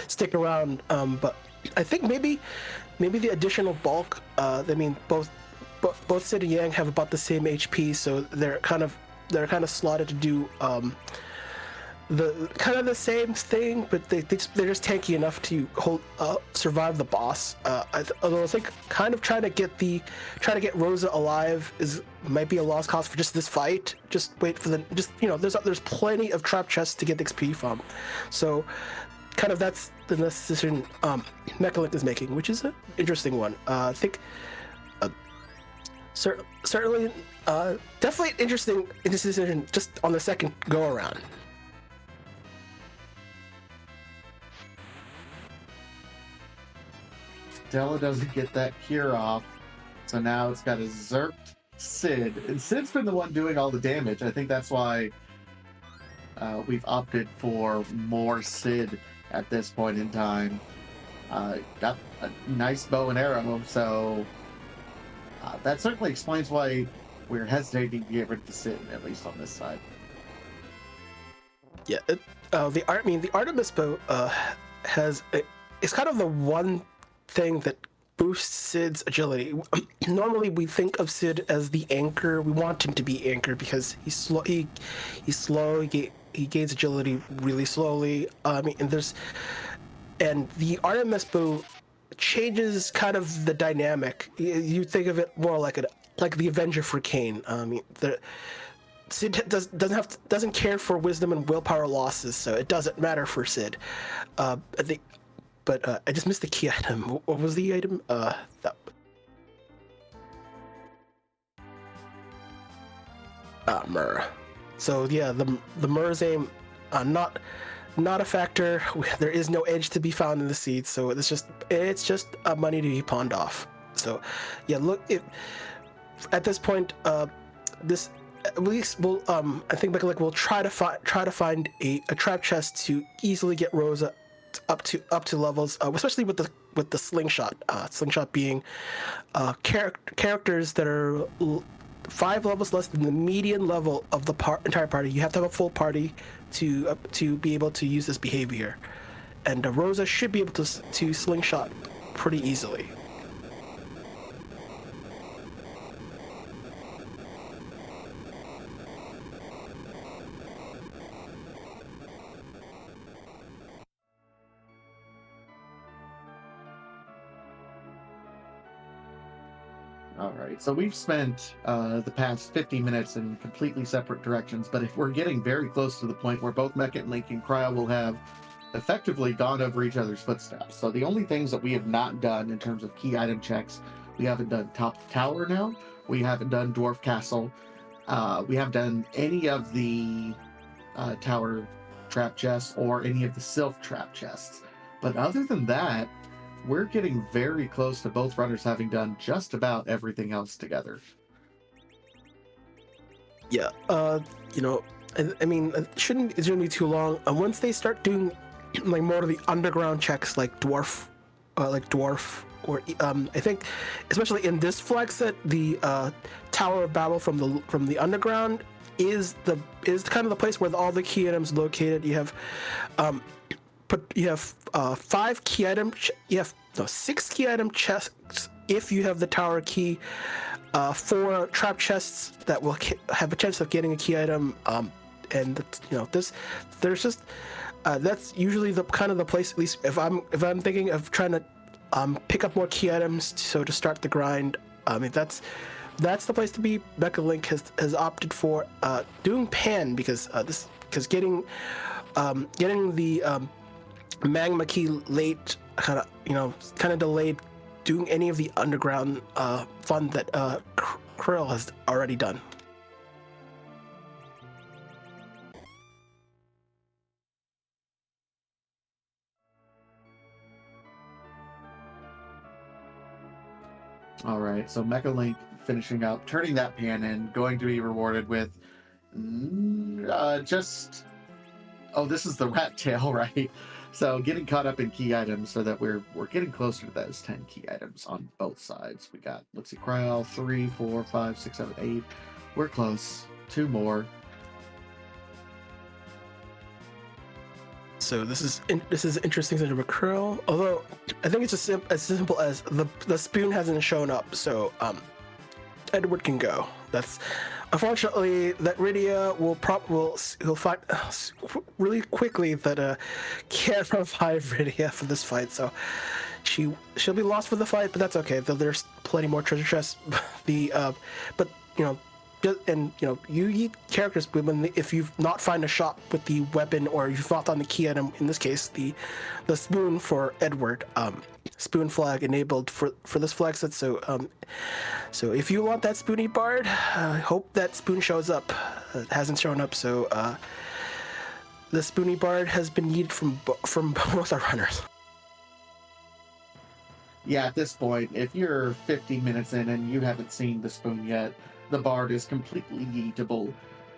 stick around. But I think maybe the additional bulk. I mean, both Sid and Yang have about the same HP, so they're kind of slotted to do the same thing, but they're just tanky enough to survive the boss. Although I think kind of trying to get Rosa alive might be a lost cause for just this fight. Just wait for there's plenty of trap chests to get XP from, so kind of that's the decision Mechalink is making, which is an interesting one. I think certainly definitely interesting decision just on the second go around. Della doesn't get that cure off, so now it's got a zerked Sid, and Sid's been the one doing all the damage. I think that's why we've opted for more Sid at this point in time. Got a nice bow and arrow, so that certainly explains why we're hesitating to get rid of the Sid, at least on this side. Yeah, the Artemis bow it's kind of the one thing that boosts Sid's agility. Normally we think of Sid as the anchor. We want him to be anchor because he's slow. He's slow. He gains agility really slowly. And the Artemis bow changes kind of the dynamic. You think of it more like the Avenger for Kane. Sid doesn't care for wisdom and willpower losses, so it doesn't matter for Sid. But I just missed the key item. What was the item? Myrrh. So yeah, the Myrrh's aim, not a factor. There is no edge to be found in the seed, so it's just money to be pawned off. So yeah, look, at this point, this at least will I think Mechalink will try to find a trap chest to easily get Rosa up to levels, especially with the slingshot. Slingshot being characters that are 5 levels less than the median level of the entire party. You have to have a full party to be able to use this behavior, and Rosa should be able to slingshot pretty easily. All right, so we've spent the past 50 minutes in completely separate directions, but if we're getting very close to the point where both Mechalink and Kryal will have effectively gone over each other's footsteps. So the only things that we have not done in terms of key item checks, we haven't done Top Tower now, we haven't done Dwarf Castle, we haven't done any of the Tower trap chests or any of the Sylph trap chests. But other than that, we're getting very close to both runners having done just about everything else together. Yeah, I mean, it shouldn't be too long. Once they start doing like more of the underground checks, like dwarf, or I think, especially in this flag set, the Tower of Babel from the underground is kind of the place where all the key items located. You have 5 key item. You have 6 key item chests if you have the tower key. 4 trap chests that will have a chance of getting a key item. And there's just that's usually the kind of the place. At least if I'm thinking of trying to pick up more key items, so to start the grind. I mean that's the place to be. Mechalink has opted for doing Pan because getting the magma key late, kind of delayed doing any of the underground fun that Kryal has already done. All right, so Mechalink finishing up, turning that pan in, going to be rewarded with just. Oh, this is the rat tail, right? So getting caught up in key items so that we're getting closer to those 10 key items on both sides. We got, let's see, kryal 3, 4, 5, 6, 7, 8. We're close. 2 more. So this is interesting to recurl. Although I think it's just as simple as the spoon hasn't shown up, so Edward can go. That's unfortunately that Rydia he'll find really quickly that can't revive Rydia for this fight, so she'll be lost for the fight, but that's okay. There's plenty more treasure chests. But you know. And you eat characters if you've not find a shop with the weapon, or you've not found the key item, in this case the spoon for Edward, spoon flag enabled for this flag set. So so if you want that spoony bard, hope that spoon shows up. It hasn't shown up, so the spoony bard has been needed from both our runners. Yeah, at this point, if you're 50 minutes in and you haven't seen the spoon yet, the bard is completely yeetable.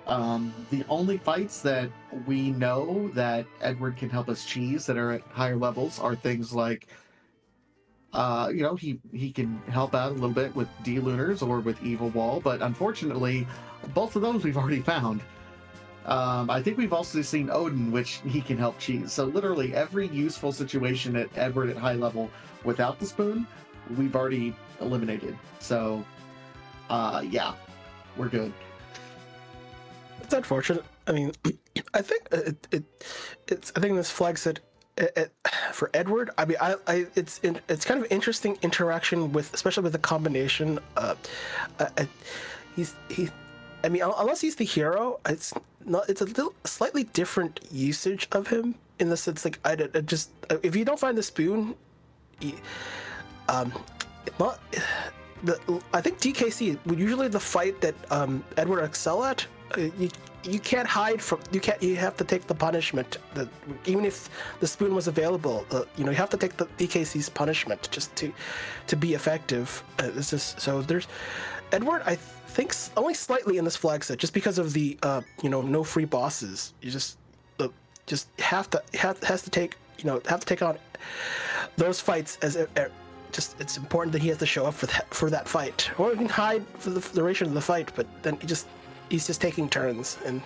The only fights that we know that Edward can help us cheese that are at higher levels are things like, he can help out a little bit with D-Lunars or with Evil Wall, but unfortunately, both of those we've already found. I think we've also seen Odin, which he can help cheese. So literally every useful situation at Edward at high level without the spoon, we've already eliminated. So yeah, we're good. It's unfortunate. I mean, I think I think this flag set for Edward. I mean, it's kind of interesting interaction with, especially with the combination. I mean, unless he's the hero, it's a little slightly different usage of him in the sense, like I just, if you don't find the spoon, I think DKC usually the fight that Edward excel at. You can't hide from. You have to take the punishment. Even if the spoon was available, you have to take the DKC's punishment just to be effective. This is so. There's Edward. I think only slightly in this flag set, just because of the no free bosses. You just have to take on those fights as just it's important that he has to show up for that fight, or he can hide for the duration of the fight, but then he's just taking turns and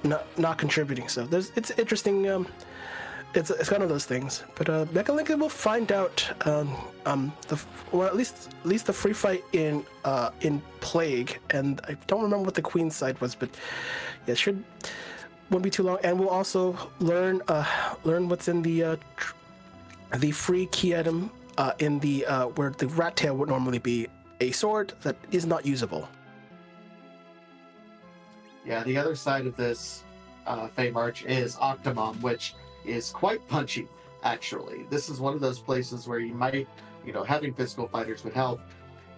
not contributing. So it's interesting. It's one of those things. But Mechalink will find out. At least the free fight in Plague, and I don't remember what the Queen's side was, but yeah, won't be too long, and we'll also learn what's in the free key item in the where the rat tail would normally be a sword that is not usable. Yeah, the other side of this Fey March is Octomom, which is quite punchy, actually. This is one of those places where you might, having physical fighters would help.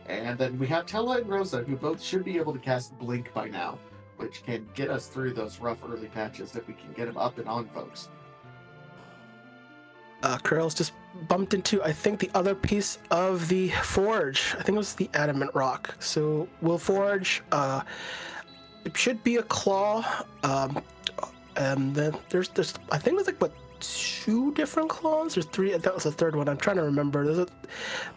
And then we have Tella and Rosa, who both should be able to cast Blink by now, which can get us through those rough early patches if we can get them up and on folks. Kryl's just bumped into, I think, the other piece of the forge. I think it was the adamant rock. So we'll forge. It should be a claw. And then there's I think there's like 2 different claws. There's 3. That was the third one. I'm trying to remember.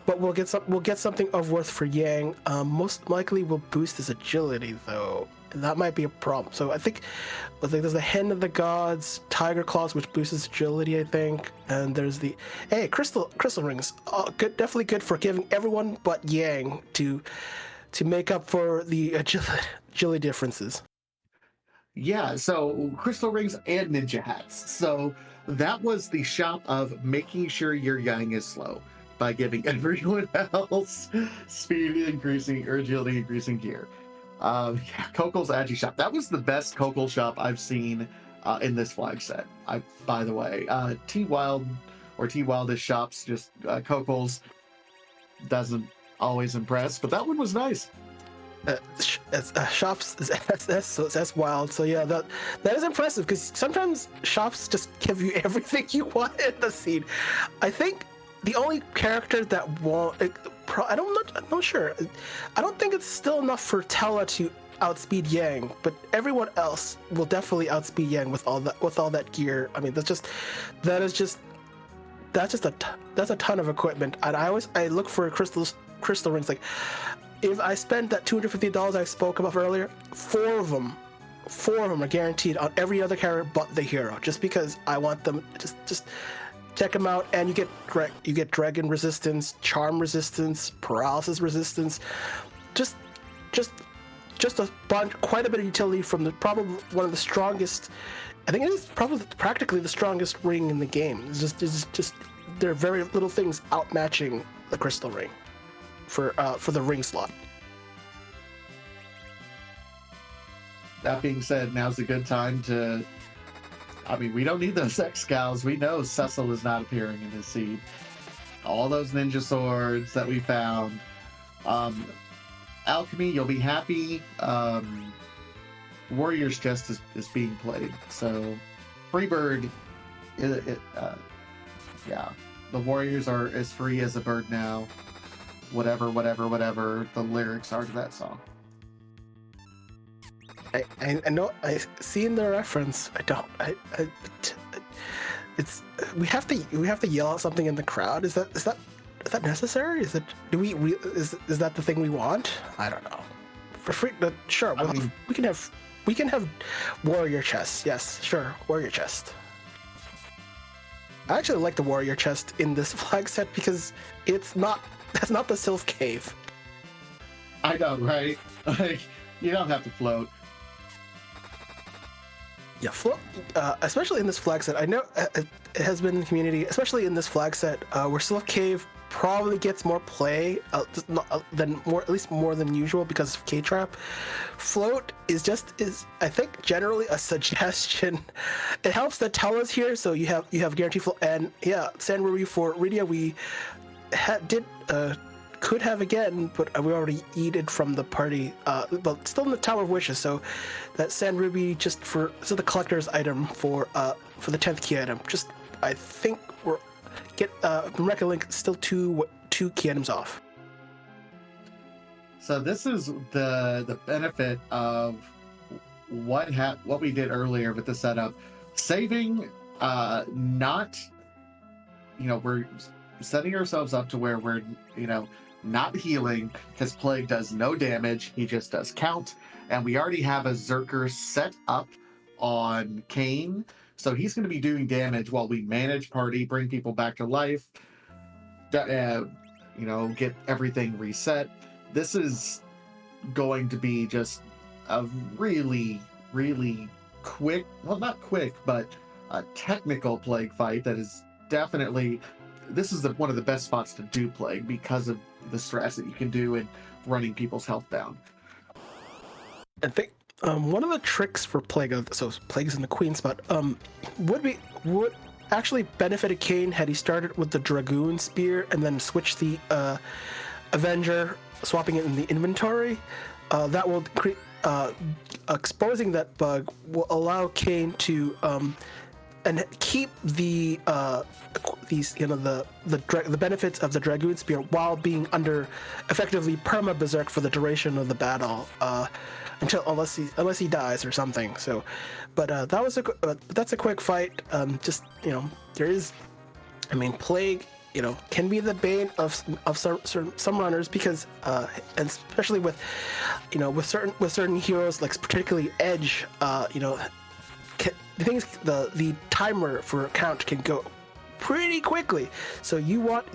But we'll get something of worth for Yang. Most likely will boost his agility though. And that might be a problem. So I think there's the Hen of the Gods, Tiger Claws, which boosts his agility, I think. And there's the crystal rings. Good, definitely good for giving everyone but Yang to make up for the agility differences. Yeah, so crystal rings and ninja hats. So that was the shop of making sure your Yang is slow by giving everyone else speed increasing or agility increasing gear. Kokol's Agi shop. That was the best Kokol shop I've seen in this flag set. By the way, T-Wild or T-Wildish shops, just Kokol's doesn't always impress, but that one was nice. Shops, that's wild. So yeah, that is impressive because sometimes shops just give you everything you want in the scene. I think the only character that won't, I'm not sure. I don't think it's still enough for Tella to outspeed Yang, but everyone else will definitely outspeed Yang with all that gear. I mean, that's a ton of equipment. And I look for crystal rings. Like, if I spend that $250 I spoke about earlier, four of them are guaranteed on every other character but the hero, just because I want them. Just check them out, and you get dragon resistance, charm resistance, paralysis resistance, just a bunch, quite a bit of utility from probably one of the strongest. I think it is probably practically the strongest ring in the game. It's just there are very little things outmatching the crystal ring for the ring slot. That being said, now's a good time to. I mean, we don't need those X-Scals. We know Cecil is not appearing in his seed. All those ninja swords that we found. Alchemy, you'll be happy. Warrior's Chest is being played. So, Freebird, yeah. The Warriors are as free as a bird now. Whatever the lyrics are to that song. I know. I've seen the reference. I don't. It's we have to yell out something in the crowd. Is that necessary? Is that the thing we want? I don't know. For free, sure. We can have warrior chests. Yes, sure, warrior chest. I actually like the warrior chest in this flag set because that's not the Sylph Cave. I know, right? Like, you don't have to float. Yeah, especially in this flag set. I know it has been in the community, especially in this flag set, where Sylph Cave probably gets more play at least more than usual because of K-Trap. Float is I think generally a suggestion. It helps that Tella's here, so you have guaranteed float. And yeah, San Ruby for Rydia we could have again, but we already yeeted from the party. But still in the Tower of Wishes, so that Sand Ruby so the collector's item for the 10th key item. Just I think we're Mechalink still two key items off. So this is the benefit of what we did earlier with the setup, saving not we're setting ourselves up to where we're not healing, because Plague does no damage, he just does count, and we already have a Zerker set up on Kane, so he's going to be doing damage while we manage party, bring people back to life, get everything reset. This is going to be just a really, really quick, well, not quick, but a technical Plague fight that is definitely, this is one of the best spots to do Plague because of the stress that you can do in running people's health down. I think one of the tricks for Plague, so Plague's in the queen spot, would actually benefited Kane had he started with the Dragoon Spear and then switched the Avenger, swapping it in the inventory. That will create exposing that bug will allow Kane to and keep the benefits of the Dragoon Spear while being under effectively perma berserk for the duration of the battle, unless he dies or something. So, but that's a quick fight. There is, Plague, can be the bane of some runners because, and especially with certain heroes, like particularly Edge, the timer for count can go pretty quickly, so you want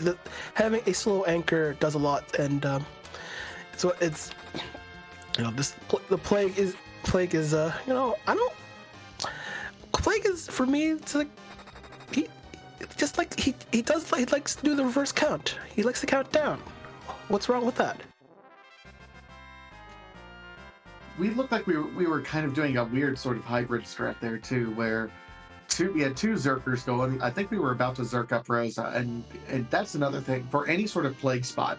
having a slow anchor does a lot, and so it's the plague is Plague is for me, it's like he likes to do the reverse count. He likes to count down. What's wrong with that? We looked like we were kind of doing a weird sort of hybrid strat there too, where we had two Zerkers going. I think we were about to Zerk up Rosa, and that's another thing for any sort of Plague spot.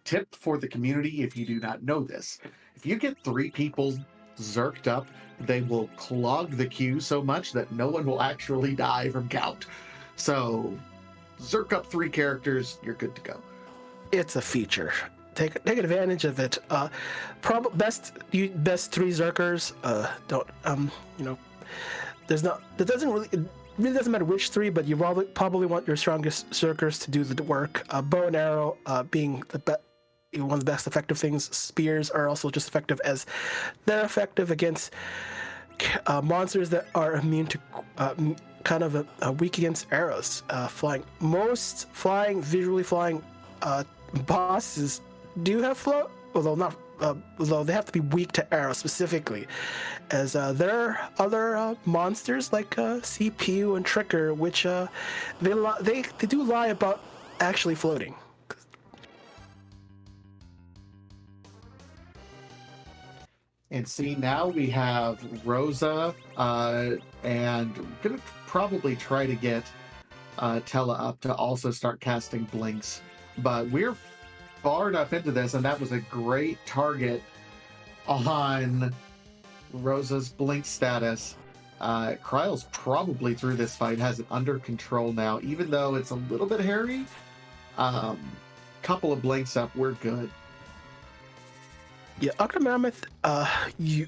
Tip for the community, if you do not know this, if you get 3 people Zerked up, they will clog the queue so much that no one will actually die from count. So zerk up 3 characters, you're good to go. It's a feature. Take advantage of it. Best 3 zerkers. Don't there's not. It really doesn't matter which 3, but you probably want your strongest zerkers to do the work. Bow and arrow being one of the best effective things. Spears are also just effective as they're effective against monsters that are immune to kind of weak against arrows. Visually flying bosses do have float, although they have to be weak to arrows specifically, as there are other monsters like CPU and Tricker, which they do lie about actually floating. And see, now we have Rosa, and we're gonna probably try to get Tella up to also start casting blinks, but we're far enough into this, and that was a great target on Rosa's blink status. Kryal's probably through this fight, has it under control now, even though it's a little bit hairy. Couple of blinks up, we're good. Yeah, Octomammoth, you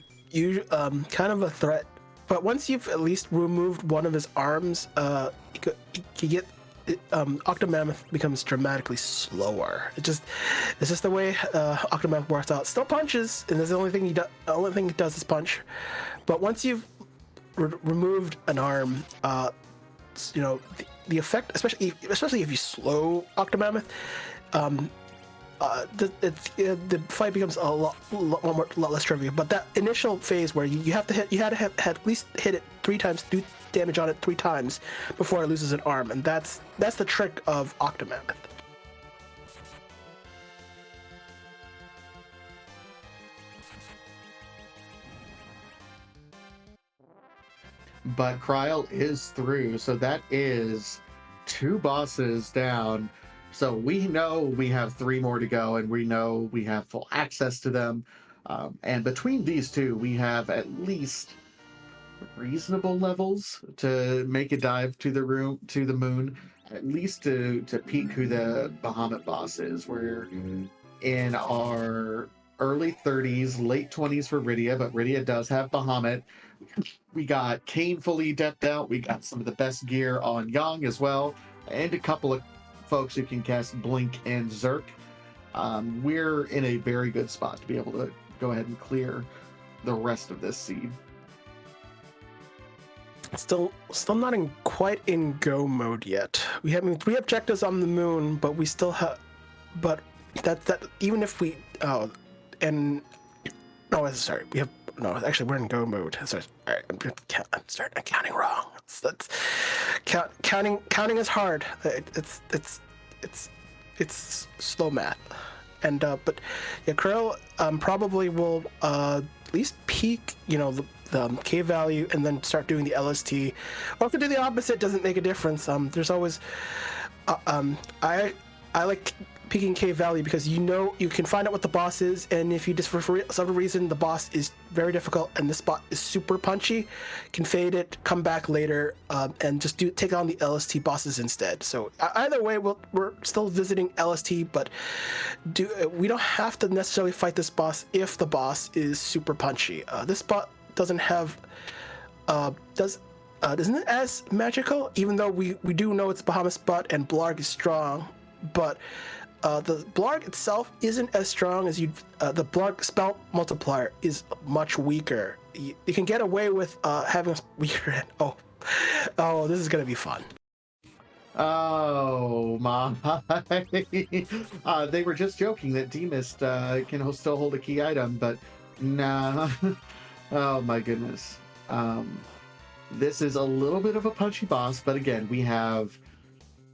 kind of a threat, but once you've at least removed one of his arms, you get Octomammoth becomes dramatically slower. It's just the way Octomammoth works out. Still punches, and that's the only thing it does is punch. But once you've removed an arm, the effect, especially if you slow Octomammoth, the fight becomes a lot less trivial. But that initial phase where you had to at least hit it 3 times, do damage on it 3 times before it loses an arm, and that's the trick of Octomammoth. But Kryal is through, so that is 2 bosses down. So we know we have 3 more to go, and we know we have full access to them. And between these 2, we have at least reasonable levels to make a dive to the moon, at least to peek who the Bahamut boss is. We're in our early 30s, late 20s for Rydia, but Rydia does have Bahamut. We got Kane fully decked out. We got some of the best gear on Yang as well, and a couple of folks who can cast Blink and Zerk. We're in a very good spot to be able to go ahead and clear the rest of this seed. Still not quite in go mode yet. We have objectives on the moon, but we still have. But that even if we we're in go mode. Sorry, I'm starting counting wrong. That's counting is hard. It's slow math, and but yeah, Kryal probably will at least peak the K value and then start doing the LST. Or if we do the opposite, doesn't make a difference. There's always I like peaking K value because you can find out what the boss is, and if you just for some reason the boss is very difficult and this spot is super punchy, you can fade it, come back later, and just take on the LST bosses instead. So either way, we're still visiting LST, but we don't have to necessarily fight this boss if the boss is super punchy. This spot doesn't have isn't it as magical, even though we do know it's Bahamut spot and Blarg is strong, but the Blarg itself isn't as strong as the Blarg spell multiplier is much weaker. You can get away with having a weaker end. Oh, this is gonna be fun. Oh my! They were just joking that D-Mist can still hold a key item, but nah. Oh my goodness. This is a little bit of a punchy boss, but again, we have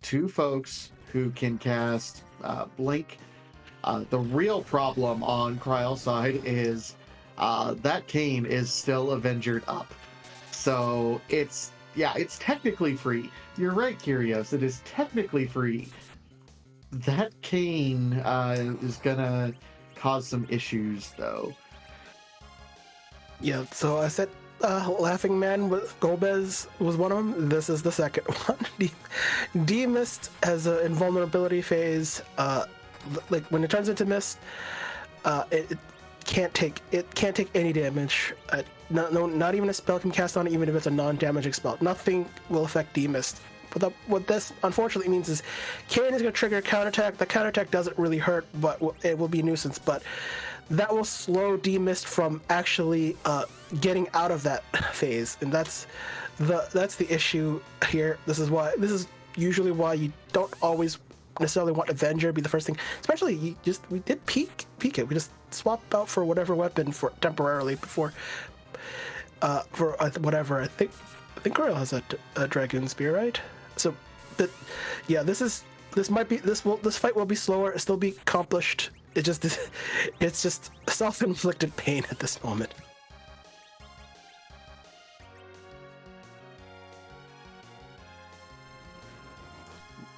2 folks who can cast Blink. The real problem on Kryal's side is that Kane is still Avengered up. So it's technically free. You're right, Kyrios. It is technically free. That Kane is gonna cause some issues, though. Yeah, so I said Laughing Man with Golbez was one of them. This is the second one. D-Mist has an invulnerability phase. Like when it turns into Mist, it can't take any damage. Not even a spell can cast on it, even if it's a non-damaging spell. Nothing will affect D-Mist. But what this unfortunately means is Kain is going to trigger a counterattack. The counterattack doesn't really hurt, but it will be a nuisance. But that will slow D-Mist from actually getting out of that phase, and that's the issue here. This is usually why you don't always necessarily want Avenger be the first thing. Especially we did peek it. We just swap out for whatever weapon for temporarily before for whatever. I think Kryal has a Dragoon Spear, right? So, but yeah, this fight will be slower. It'll still be accomplished. It's just self-inflicted pain at this moment.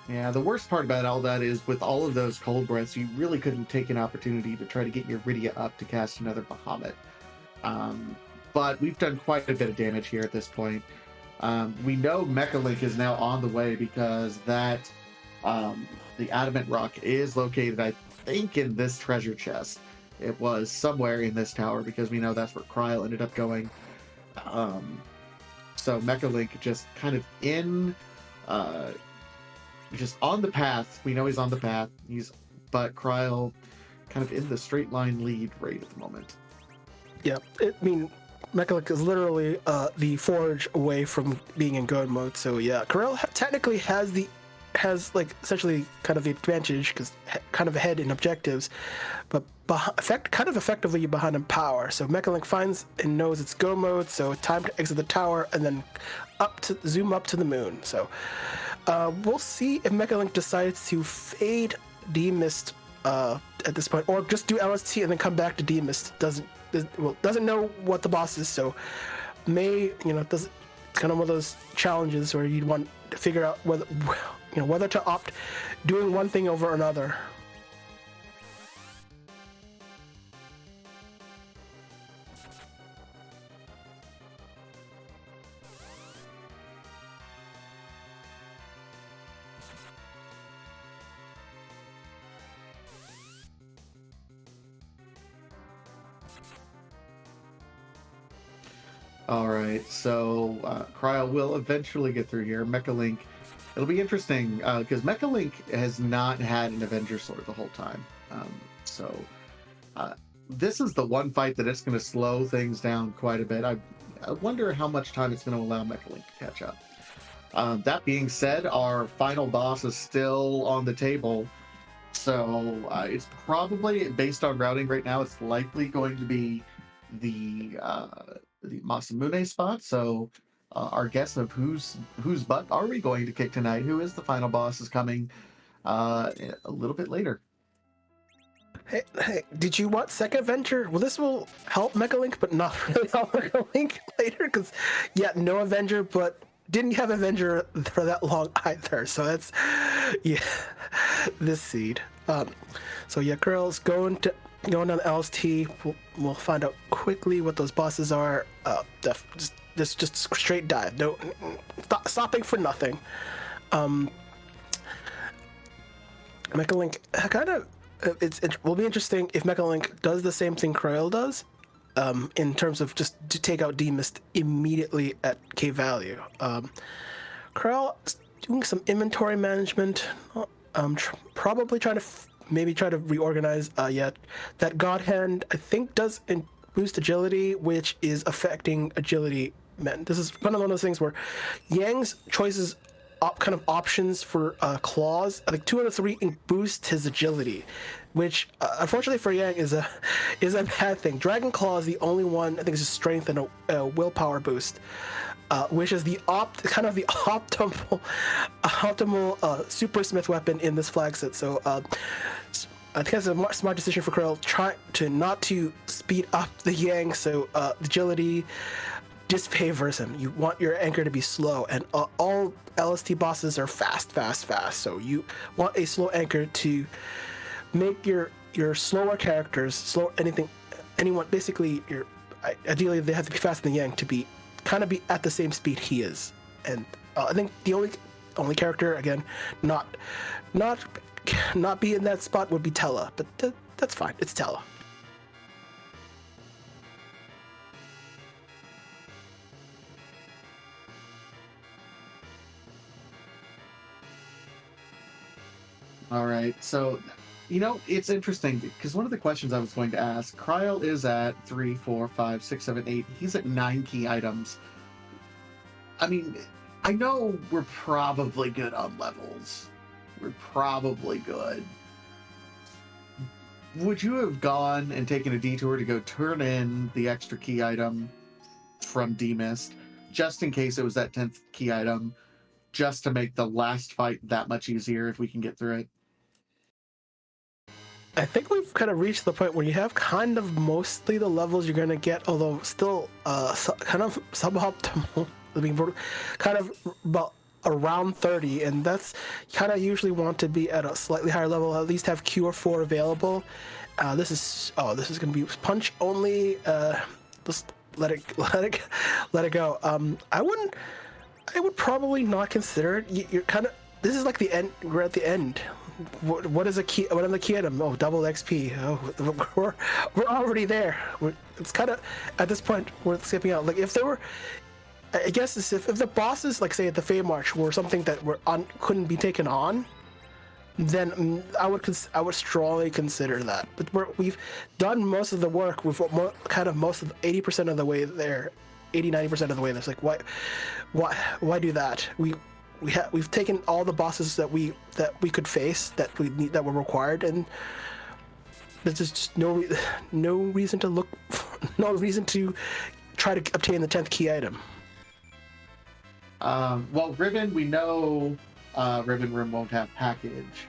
Yeah, the worst part about all that is with all of those cold breaths, you really couldn't take an opportunity to try to get your Rydia up to cast another Bahamut. But we've done quite a bit of damage here at this point. We know Mechalink is now on the way because the Adamant Rock is located, I think, in this treasure chest. It was somewhere in this tower because we know that's where Kryal ended up going. So Mechalink just kind of just on the path. We know he's on the path. But Kryal kind of in the straight line lead right at the moment. Yeah, Mechalink is literally the forge away from being in go mode. So yeah, Kryal technically has essentially kind of the advantage because kind of ahead in objectives, but effectively behind in power. So Mechalink finds and knows it's go mode, so time to exit the tower and then zoom up to the moon. So we'll see if Mechalink decides to fade D-Mist at this point, or just do LST and then come back to D-Mist. Doesn't know what the boss is, so it's kind of one of those challenges where you'd want to figure out whether to opt doing one thing over another. All right, so Kryal will eventually get through here. Mechalink, it'll be interesting because Mechalink has not had an Avenger Sword the whole time. So this is the one fight that it's going to slow things down quite a bit. I wonder how much time it's going to allow Mechalink to catch up. That being said, our final boss is still on the table. So it's probably, based on routing right now, it's likely going to be the Masamune spot. So our guess of whose butt are we going to kick tonight, who is the final boss, is coming a little bit later. Hey, did you want second Avenger? Well, this will help Mechalink, but not really help Mechalink later, because no Avenger, but didn't have Avenger for that long either. So that's this seed. Kryal's going on LST. We'll find out quickly what those bosses are. Just straight dive. No stopping for nothing. Mechalink kind of. It will be interesting if Mechalink does the same thing Kryal does, in terms of just to take out D-Mist immediately at K value. Kryal is doing some inventory management. Probably trying to maybe try to reorganize. That God Hand I think does boost agility, which is affecting agility. Man, this is one of those things where Yang's choices, kind of options for claws, I think 2 out of 3 boost his agility, which unfortunately for Yang is a bad thing. Dragon Claw is the only one I think is a strength and a willpower boost, which is the optimal super smith weapon in this flag set. So I think that's a smart decision for Kryal. Try to not to speed up the Yang, so agility disfavors him. You want your anchor to be slow, and all LST bosses are fast. So you want a slow anchor to make your slower characters slow. Anyone, basically your ideally they have to be faster than Yang to be at the same speed he is. And I think the only character, again, not be in that spot would be Tella, but that's fine. It's Tella. All right, so it's interesting because one of the questions I was going to ask, Kryal is at 3, 4, 5, 6, 7, 8. He's at 9 key items. I mean, I know we're probably good on levels. We're probably good. Would you have gone and taken a detour to go turn in the extra key item from Demist, just in case it was that 10th key item, just to make the last fight that much easier if we can get through it? I think we've kind of reached the point where you have kind of mostly the levels you're going to get, although still kind of suboptimal. I mean, we're kind of about around 30, and that's kind of usually want to be at a slightly higher level, at least have Cure 4 available. This is going to be punch only. Just let it go. I would probably not consider it. You're kind of, this is like the end. We're at the end. What is a key? What is the key item? Oh, double XP. Oh, we're already there. It's kind of at this point we're skipping out. Like if there were, I guess if the bosses, like say at the Fey March, were something that couldn't be taken on, then I would strongly consider that. But we've done most of the work. We've kind of most of 80% of the way there, 80-90% of the way. That's like why do that? We've taken all the bosses that we could face that were required, and there's just no reason to look, no reason to try to obtain the 10th key item. Well, Ribbon, we know Ribbon Room won't have package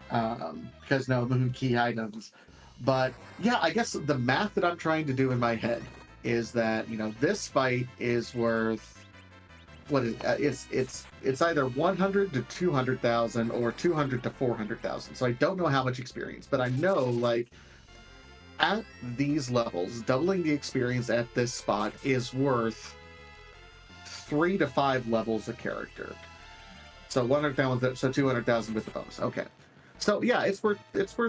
because no moon key items. But yeah, I guess the math that I'm trying to do in my head is that this fight is worth. What is it's either 100 to 200,000 or 200 to 400,000. So I don't know how much experience, but I know like at these levels, doubling the experience at this spot is worth 3 to 5 levels a character. So 100,000, so 200,000 with the bonus. Okay, so yeah, it's worth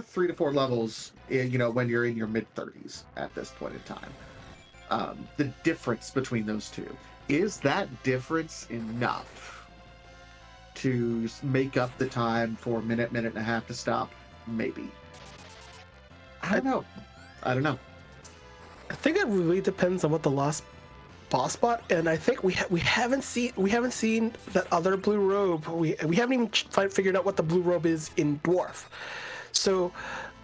3 to 4 levels. When you're in your mid 30s at this point in time. The difference between those two. Is that difference enough to make up the time for a minute and a half to stop? Maybe. I don't know. I think it really depends on what the last boss bot, and I think we haven't seen that other blue robe. We haven't even figured out what the blue robe is in Dwarf. So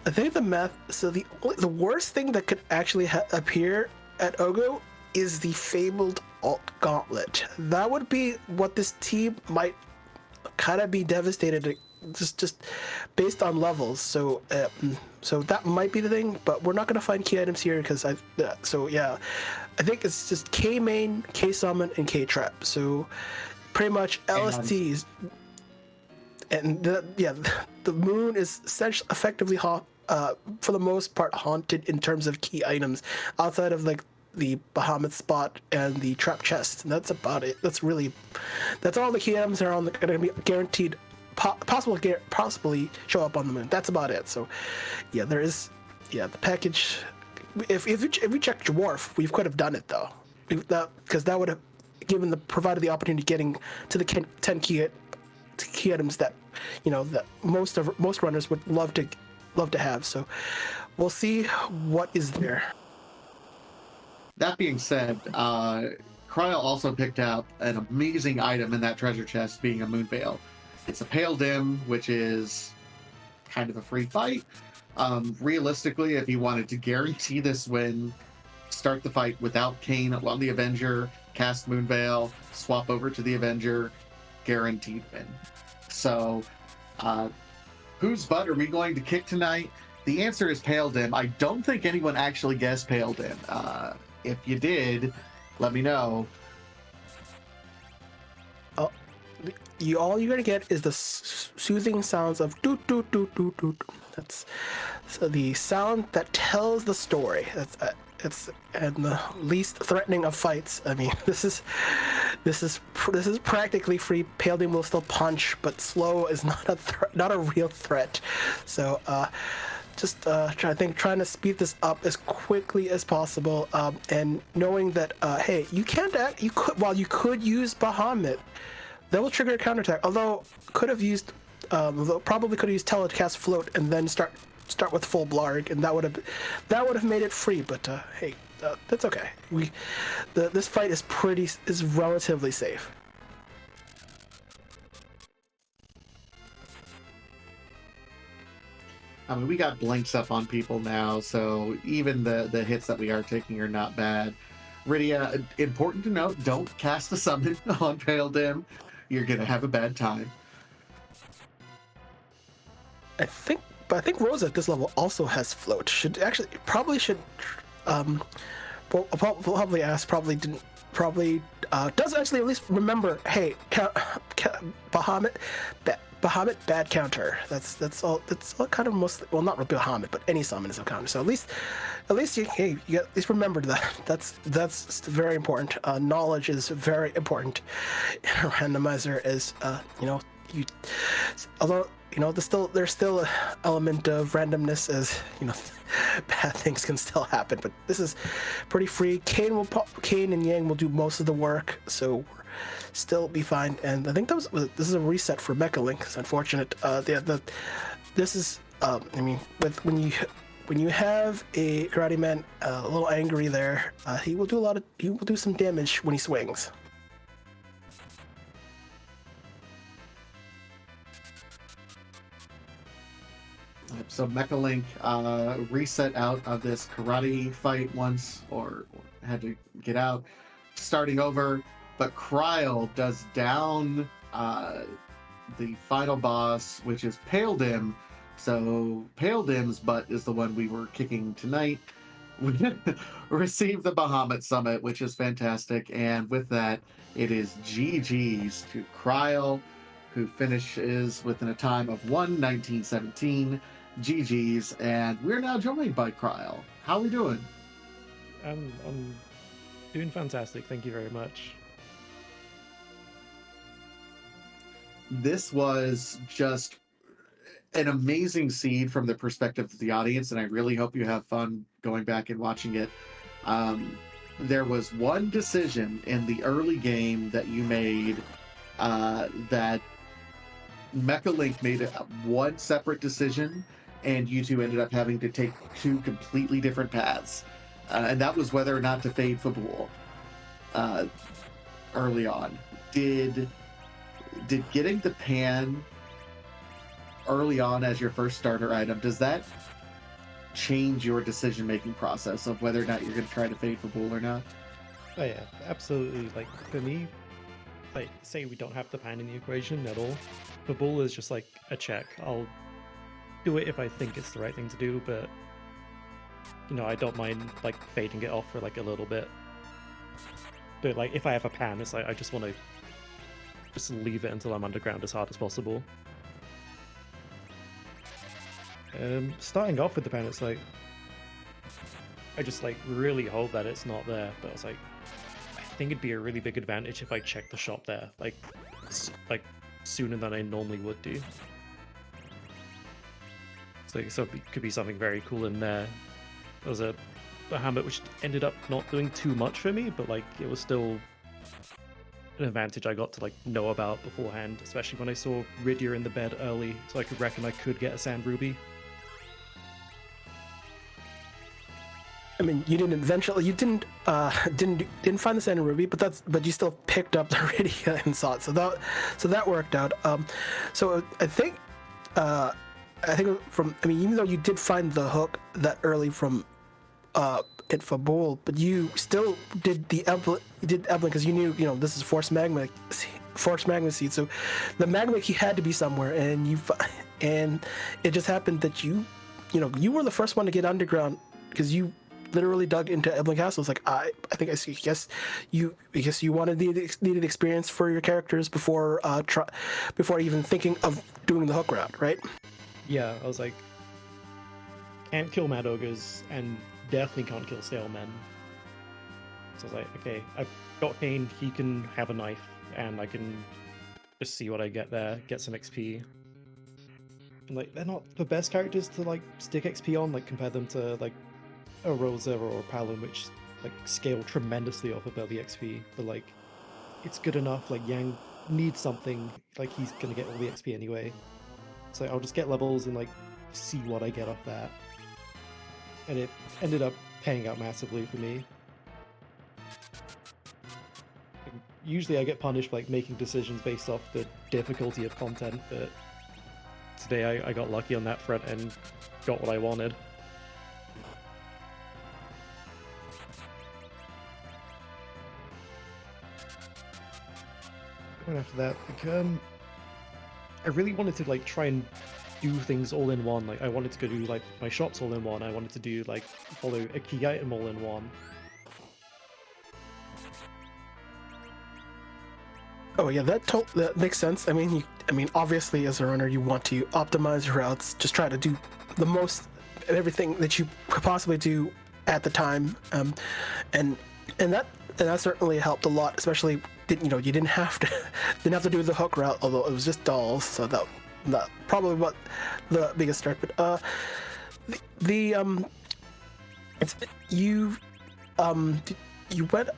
I think the math. So the worst thing that could actually appear at Ogo is the fabled alt gauntlet. That would be what this team might kind of be devastated just based on levels. So that might be the thing, but we're not going to find key items here because I think it's just K main, K summon, and K trap. So pretty much LSTs, and the moon is essentially effectively for the most part haunted in terms of key items outside of like the Bahamut spot and the trap chest, and that's about it. That's all the key items that are going to be guaranteed, possibly show up on the moon. That's about it. So yeah, there is the package. If we checked Dwarf, we could have done it though, because that would have provided the opportunity getting to the 10 key items that that most runners would love to have. So we'll see what is there. That being said, Kryal also picked out an amazing item in that treasure chest, being a moon veil. It's a pale dim, which is kind of a free fight. Realistically, if you wanted to guarantee this win, start the fight without Kane on the Avenger, cast moon veil, swap over to the Avenger, guaranteed win. So, whose butt are we going to kick tonight? The answer is Pale Dim. I don't think anyone actually guessed Pale Dim. If you did, let me know. Oh, all you're gonna get is the soothing sounds of doot doot doot doot doot. That's so the sound that tells the story. That's it's and the least threatening of fights. I mean, this is practically free. Pale Dim will still punch, but slow is not a real threat. So trying to speed this up as quickly as possible, and knowing that hey, you could use Bahamut, that will trigger a counterattack. Although probably could have used Telecast Float and then start with full Blarg, and that would have made it free. But hey, that's okay. This fight is relatively safe. I mean, we got blinks up on people now, so even the hits that we are taking are not bad. Rydia, important to note, don't cast a summon on Pale Dim. You're gonna have a bad time. I think Rosa at this level also has float. Probably does actually at least remember. Hey, Bahamut, bad counter. That's all kind of mostly. Well, not Bahamut, but any summon is a counter. So at least you at least remembered that. That's very important. Knowledge is very important. Randomizer is although there's still an element of randomness, as bad things can still happen, but this is pretty free. Kane and Yang will do most of the work, so we'll still be fine. And I think this is a reset for Mechalink. It's unfortunate. This is when you have a Karate Man a little angry there, he will do some damage when he swings. So Mechalink reset out of this karate fight once, or had to get out, starting over. But Kryal does down the final boss, which is Pale Dim. So Pale Dim's butt is the one we were kicking tonight. We received the Bahamut Summit, which is fantastic. And with that, it is GG's to Kryal, who finishes within a time of 1:19:17. GG's, and we're now joined by Kryal. How are we doing? I'm doing fantastic. Thank you very much. This was just an amazing seed from the perspective of the audience, and I really hope you have fun going back and watching it. There was one decision in the early game that you made that Mechalink made one separate decision, and you two ended up having to take two completely different paths. And that was whether or not to fade Fabul early on. Did getting the pan early on as your first starter item, does that change your decision-making process of whether or not you're going to try to fade Fabul or not? Oh yeah, absolutely. Like, for me, like, say we don't have the pan in the equation at all, Fabul is just like a check. I'll do it if I think it's the right thing to do, but I don't mind like fading it off for like a little bit. But like if I have a pan, it's like I just want to just leave it until I'm underground as hard as possible. Starting off with the pan, it's like I just like really hope that it's not there, but it's like I think it'd be a really big advantage if I check the shop there like sooner than I normally would do. So it could be something very cool in there. There was a Bahamut which ended up not doing too much for me, but like it was still an advantage I got to like know about beforehand, especially when I saw Rydia in the bed early, so I could reckon I could get a Sand Ruby. I mean, you didn't find the Sand Ruby, but you still picked up the Rydia and saw it, so that worked out. So I think even though you did find the hook that early from at Fabul, but you still did Eblan because you knew this is Force Magma Seed, so the Magma Key had to be somewhere, and it just happened that you were the first one to get underground because you literally dug into Eblan Castle. It's like guess you wanted needed experience for your characters before even thinking of doing the hook route, right? Yeah, I was like, can't kill Mad Ogres and definitely can't kill stale men. So I was like, okay, I've got Kane, he can have a knife, and I can just see what I get there, get some XP. And like, they're not the best characters to like stick XP on, like compare them to like a Rosa or a Palin, which like scale tremendously off of early XP, but like it's good enough. Like Yang needs something, like he's gonna get all the XP anyway. So I'll just get levels and like see what I get off that. And it ended up paying out massively for me. Usually I get punished for like making decisions based off the difficulty of content, but today I got lucky on that front and got what I wanted. And after that, like, I really wanted to like try and do things all in one. Like I wanted to go do like my shops all in one. I wanted to do like follow a key item all in one. Oh yeah, that makes sense. I mean, obviously as a runner, you want to optimize your routes, just try to do the most everything that you could possibly do at the time, and that certainly helped a lot. Especially, you didn't have to do the hook route, although it was just dolls, so that probably what the biggest start. But you went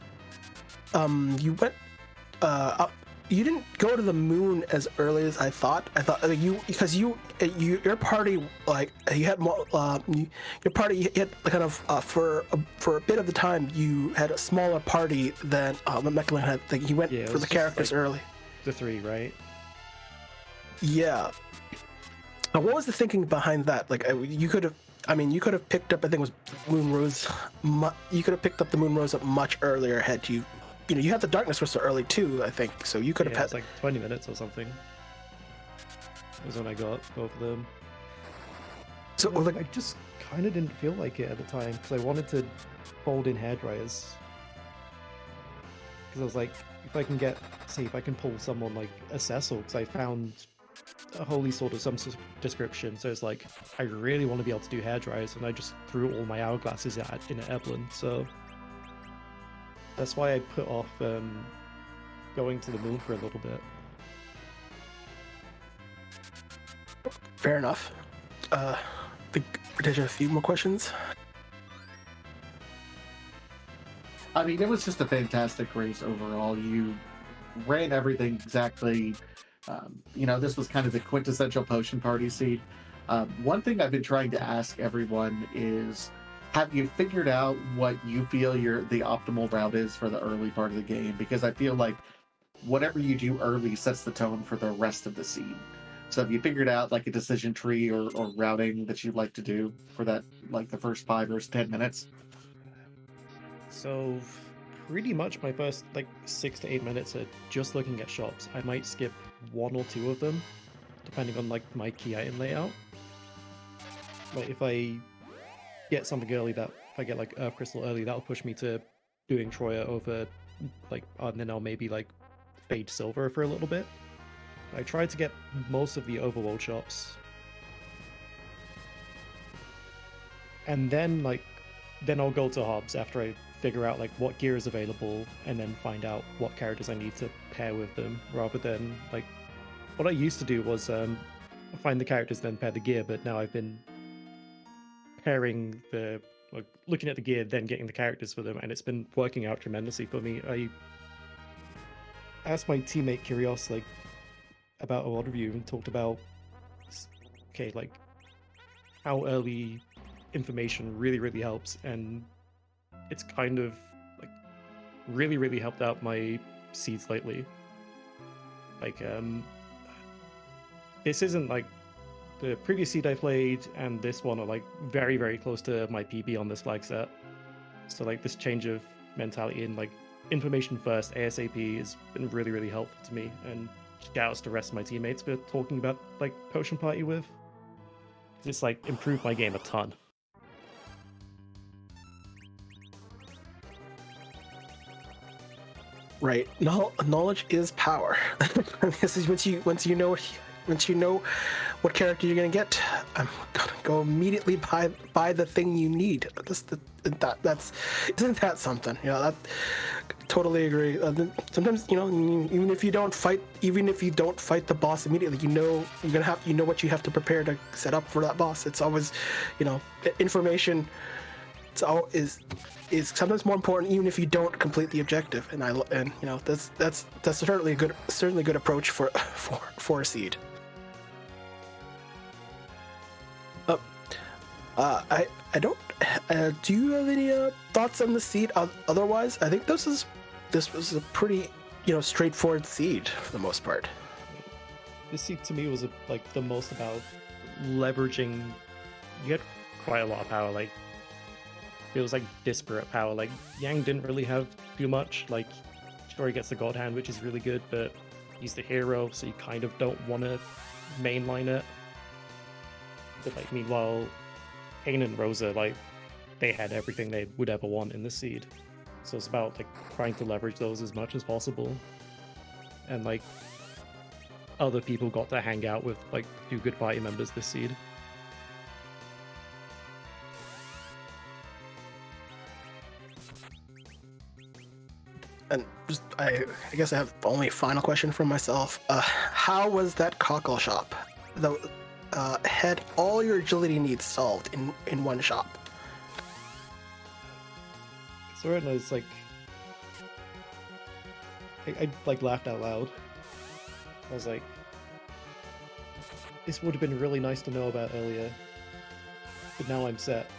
up. You didn't go to the moon as early as I thought. I thought your party, like you had more. Your party you had kind of for a bit of the time you had a smaller party than Mechalink had. Like you went for the characters early. The 3, right? Yeah. What was the thinking behind that? Like you could have picked up. I think it was Moon Rose. You could have picked up the Moon Rose up much earlier had you. You had the Darkness Crystal early too, I think, so you could have had... It was like 20 minutes or something. Was when I got both of them. So like, I just kind of didn't feel like it at the time, because I wanted to fold in hairdryers. Because I was like, if I can pull someone like a Cecil, because I found a holy sword of some description, so it's like, I really want to be able to do hairdryers, and I just threw all my hourglasses in at Eblan, so... That's why I put off going to the moon for a little bit. Fair enough. I think there's a few more questions. I mean, it was just a fantastic race overall. You ran everything exactly. This was kind of the quintessential potion party seed. One thing I've been trying to ask everyone is, have you figured out what you feel the optimal route is for the early part of the game? Because I feel like whatever you do early sets the tone for the rest of the seed. So have you figured out like a decision tree or routing that you'd like to do for that, like the first 5 or 10 minutes? So pretty much my first like 6 to 8 minutes are just looking at shops. I might skip 1 or 2 of them, depending on like my key item layout. Like if I get something early, if I get like Earth Crystal early, that'll push me to doing Troya over like, and then I'll maybe like fade Silver for a little bit. I tried to get most of the overworld shops. And then I'll go to Hobbs after I figure out like what gear is available, and then find out what characters I need to pair with them, rather than like what I used to do was find the characters then pair the gear, but now I've been pairing looking at the gear, then getting the characters for them, and it's been working out tremendously for me. I asked my teammate Kyrios like about a lot of you and talked about like how early information really helps, and it's kind of like really helped out my seeds lately. Like this isn't like the previous seed I played and this one are like very close to my PB on this flag set. So like this change of mentality and like information first ASAP has been really helpful to me, and shout outs to the rest of my teammates for talking about like Potion Party with. It's like improved my game a ton. Right. Knowledge is power. This is once you know you know what character you're gonna get, I'm gonna go immediately buy the thing you need. That's isn't that something? You know, that totally agree. Sometimes, you know, even if you don't fight the boss immediately, you know what you have to prepare to set up for that boss. It's always, you know, information. Is sometimes more important even if you don't complete the objective. And you know, that's certainly a good approach for a seed. I don't. Do you have any thoughts on the seed? Otherwise, I think this was a pretty, you know, straightforward seed for the most part. This seed to me was like the most about leveraging. You had quite a lot of power. Like it was like disparate power. Like Yang didn't really have too much. Like sure he gets the God Hand, which is really good, but he's the hero, so you kind of don't want to mainline it. But like meanwhile, Kain and Rosa, like, they had everything they would ever want in the seed. So it's about, like, trying to leverage those as much as possible. And, like, other people got to hang out with, like, 2 good party members this seed. And just, I guess I have only a final question for myself. How was that cockle shop? Had all your agility needs solved in one shop? So right now it's like I like laughed out loud. I was like, this would have been really nice to know about earlier, but now I'm set.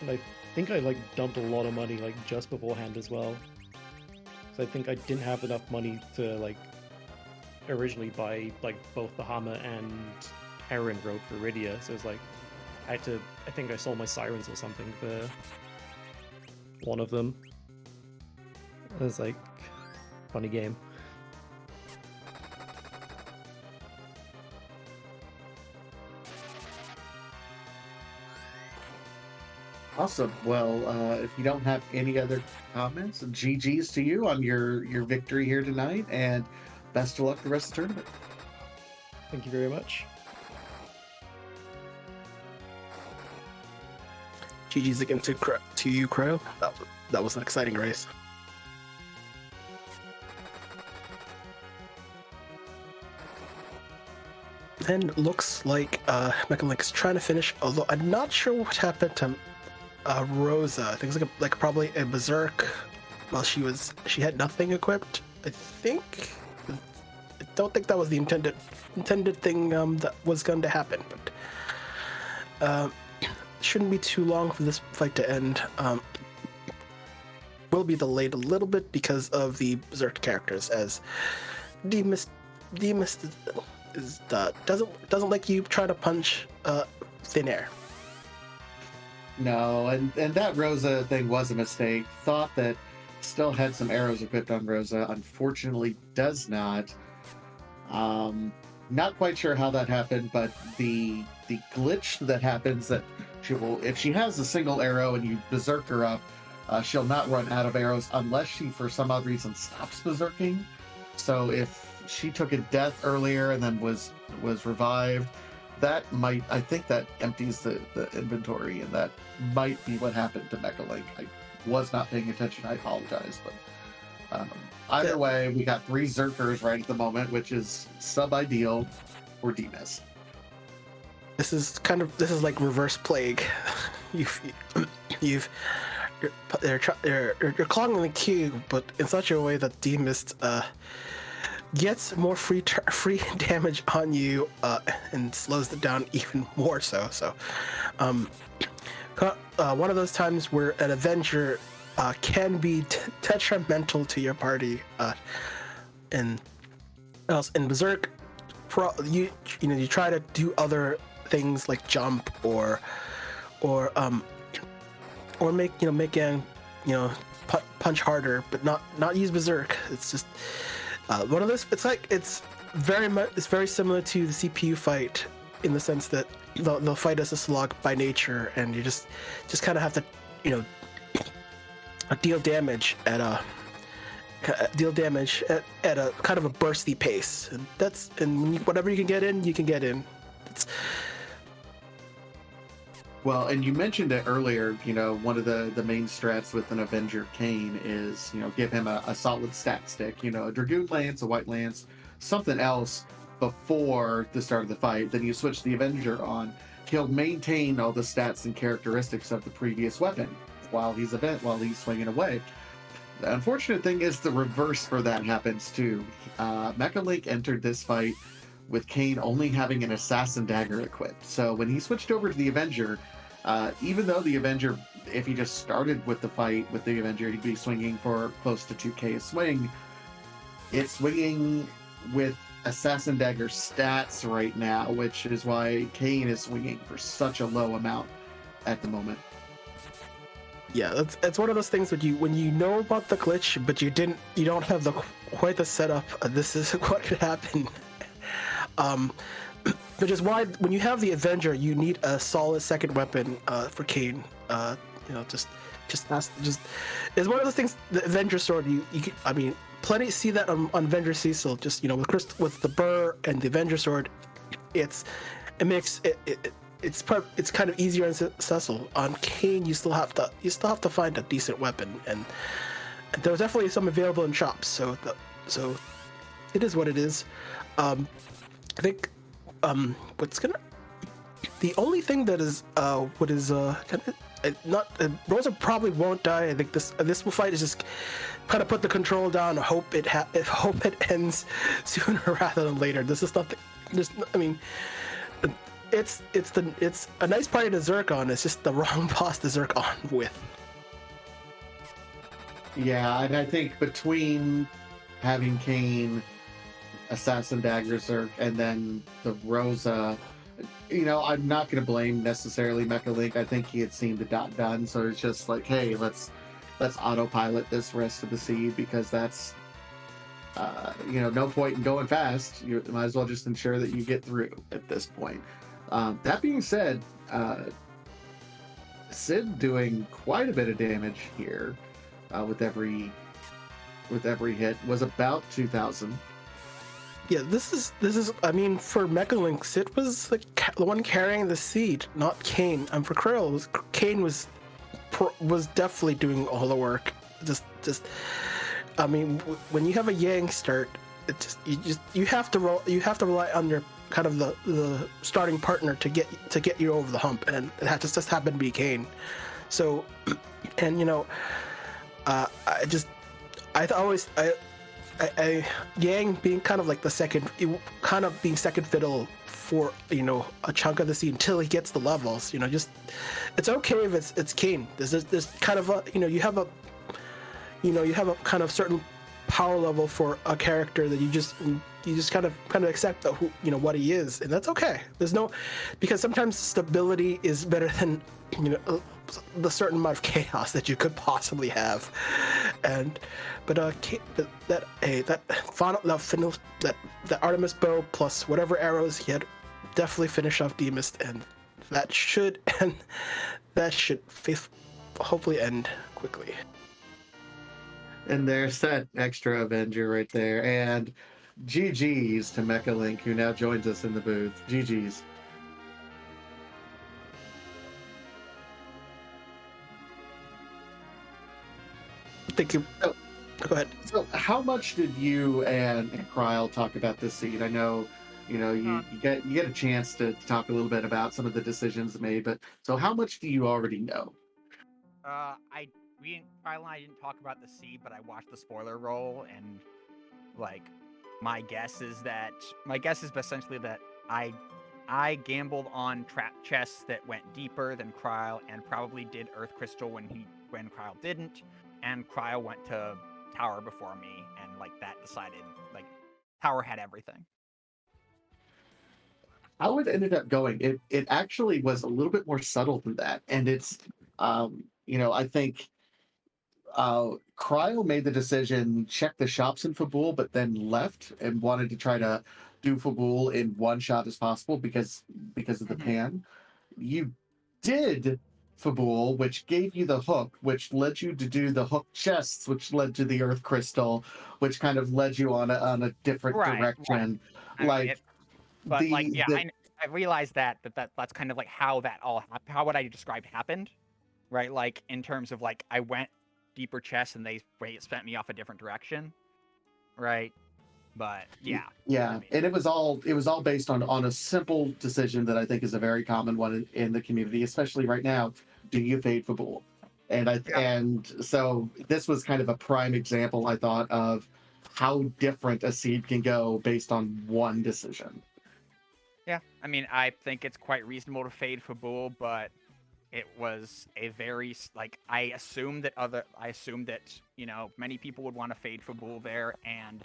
And I think I like dumped a lot of money like just beforehand as well. So I think I didn't have enough money to like originally buy like both the hammer and Heron rope for Rydia, so it's like I think I sold my sirens or something for one of them. It was like funny game. Awesome. Well, if you don't have any other comments, GG's to you on your victory here tonight, and best of luck the rest of the tournament. Thank you very much. GG's again to you, Crow. That was an exciting race. And looks like Mechalink's trying to finish, although I'm not sure what happened to Rosa. I think it's like probably a berserk while she had nothing equipped. I don't think that was the intended thing that was going to happen, but shouldn't be too long for this fight to end. Will be delayed a little bit because of the berserk characters, as Demus doesn't like you try to punch thin air. No, and that Rosa thing was a mistake. Thought that still had some arrows equipped on Rosa. Unfortunately, does not. Not quite sure how that happened, but the glitch that happens that if she has a single arrow and you berserk her up, she'll not run out of arrows unless she for some odd reason stops berserking. So if she took a death earlier and then was revived, I think that empties the inventory, and that might be what happened to Mechalink. I was not paying attention, I apologize, but either way, we got 3 Zerkers right at the moment, which is sub-ideal for Demus. This is like reverse plague. You're clogging the queue, but in such a way that Demus gets more free damage on you and slows it down even more so. So, one of those times where an Avenger can be detrimental to your party, and else in Berserk, you try to do other things like jump or make punch harder, but not use Berserk. It's just one of those. It's very similar to the CPU fight in the sense that they'll fight as a slog by nature, and you just kind of have to deal damage at deal damage at a kind of a bursty pace, and whatever you can get in, you can get in. It's, Well, and you mentioned it earlier, one of the main strats with an Avenger Kane is, give him a solid stat stick, a Dragoon Lance, a White Lance, something else before the start of the fight. Then you switch the Avenger on. He'll maintain all the stats and characteristics of the previous weapon while he's swinging away. The unfortunate thing is the reverse for that happens too. Mechalink entered this fight with Kane only having an Assassin Dagger equipped. So when he switched over to the Avenger, even though the Avenger, if he just started with the fight with the Avenger, he'd be swinging for close to 2k a swing. It's swinging with Assassin Dagger stats right now, which is why Kane is swinging for such a low amount at the moment. Yeah, it's one of those things when you know about the glitch, but you don't have quite the setup. This is what could happen. Which is why when you have the Avenger, you need a solid second weapon for Kane. Just it's one of those things. The Avenger sword, plenty see that on Avenger Cecil. Just with the burr and the Avenger sword, it's kind of easier and accessible. On Kane, you still have to find a decent weapon, and there's definitely some available in shops. So it is what it is. I think the only thing that is Rosa probably won't die. I think this fight is just kind of put the control down. Hope it ends sooner rather than later. This is nothing. It's a nice party to Zerk on. It's just the wrong boss to Zerk on with. Yeah, and I think between having Kane, Assassin Dagger Zerk, and then the Rosa, I'm not going to blame necessarily Mechalink. I think he had seen the dot done, so it's just like, hey, let's autopilot this rest of the seed, because that's no point in going fast. You might as well just ensure that you get through at this point. That being said, Sid doing quite a bit of damage here with every hit, was about 2,000. Yeah, this is for Mechalink, Sid was the one carrying the seed, not Kane. And for kryal, Kane was definitely doing all the work. When you have a Yang start, you have to rely on your kind of the starting partner to get you over the hump, and it just happened to be Kane. So, and Yang being kind of like second fiddle for a chunk of the scene until he gets the levels. It's okay if it's Kane. There's kind of you have a kind of certain power level for a character that you just kind of accept what he is, and that's okay. Because sometimes stability is better than the certain amount of chaos that you could possibly have. But that Artemis bow plus whatever arrows he had definitely finish off Demas, and that should hopefully end quickly. And there's that extra Avenger right there. And GG's to Mechalink, who now joins us in the booth. GG's. Thank you. Oh, go ahead. So how much did you and kryal talk about this seed? I know, you get a chance to talk a little bit about some of the decisions made, but so how much do you already know? Kryal and I didn't talk about the seed, but I watched the spoiler roll, and my guess is essentially that I gambled on trap chests that went deeper than kryal, and probably did Earth Crystal when kryal didn't, and kryal went to Tower before me, and that decided Tower had everything. How it ended up going, it actually was a little bit more subtle than that, and it's I think kryal made the decision, check the shops in Fabul, but then left and wanted to try to do Fabul in one shot as possible because of the pan. You did Fabul, which gave you the hook, which led you to do the hook chests, which led to the earth crystal, which kind of led you on a different Right. direction. I mean, Like but like, the yeah, the I realized that's kind of like how that all how what I described happened, right? Like in terms of like I went deeper chests and they sent me off a different direction, right? But yeah, yeah, I mean, and it was all based on a simple decision that I think is a very common one in the community, especially right now. Do you fade Fabul? yeah, And so this was kind of a prime example, I thought, of how different a seed can go based on one decision. yeah. I mean, I think it's quite reasonable to fade Fabul, but it was a very like I assumed that many people would want to fade Fabul there, and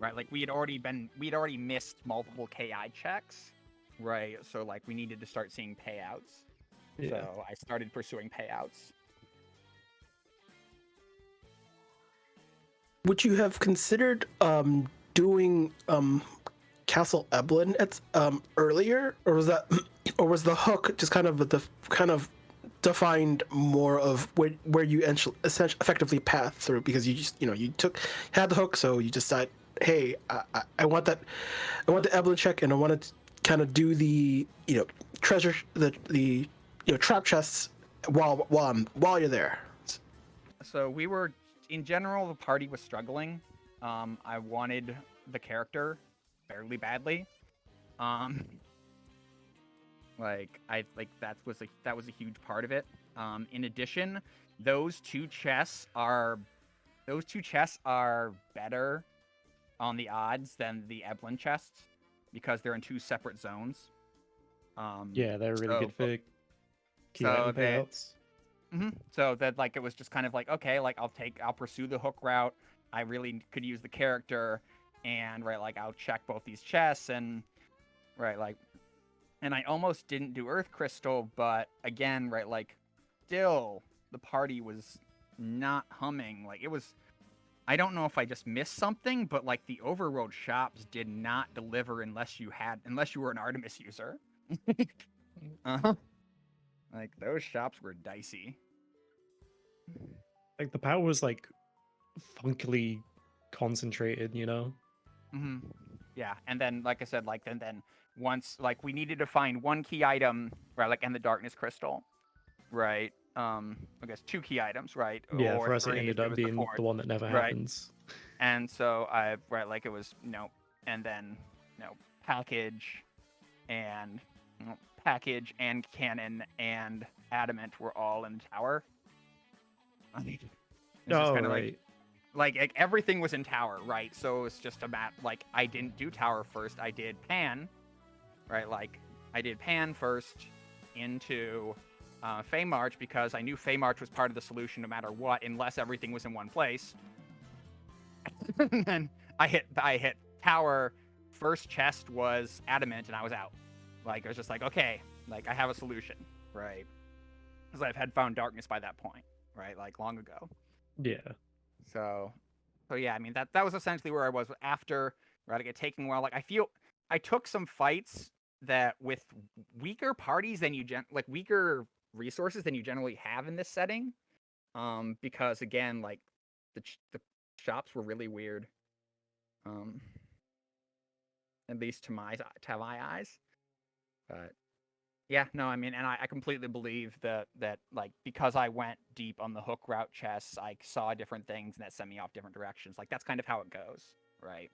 right, like we'd already missed multiple KI checks, right? So like we needed to start seeing payouts. Yeah. So I started pursuing payouts. Would you have considered doing Castle Eblan at earlier, or was that, or was the hook just kind of the kind of defined more of where you essentially effectively path through, because you just you had the hook, so you decide, hey, I want that, I want the Eblan check, and I want to kind of do the treasure, the trap chests while you're there. So we were, in general, the party was struggling. I wanted the character fairly badly. That was a huge part of it. In addition, those two chests are better on the odds than the Eblan chests because they're in two separate zones. Yeah, they're really good for key so item they- payouts. So that like it was just kind of like, okay, like I'll pursue the hook route. I really could use the character, and right, like I'll check both these chests, and right, like, and I almost didn't do Earth Crystal, but again, right, like, still the party was not humming. Like it was, I don't know if I just missed something, but like the overworld shops did not deliver unless you were an Artemis user. uh-huh. Like those shops were dicey. Like the power was like funkily concentrated, Mm-hmm. Yeah, and then like I said, like then once like we needed to find one key item, right? Like, and the darkness crystal, right? I guess two key items, right? Yeah, Or for us it three if ended it up was being fourth. the one that never Right. happens. And so like it was and then package and package and cannon and adamant were all in the tower. It's just Oh, kinda right. like everything was in tower, right? So it's just a map. Like I didn't do tower first. I did pan, right? Like I did pan first into Feymarch because I knew Feymarch was part of the solution no matter what, unless everything was in one place. And then I hit tower. First chest was adamant, and I was out. Like I was just like, okay, like I have a solution, right? Because I've had found darkness by that point, right? Like long ago. Yeah. So yeah, I mean that was essentially where I was after, right? Like taking a while. Like I feel I took some fights that with weaker parties than weaker resources than you generally have in this setting, because again, like the shops were really weird, at least to my eyes. But yeah, no, I mean, and I completely believe that like because I went deep on the hook route chests, I saw different things and that sent me off different directions. Like that's kind of how it goes, right?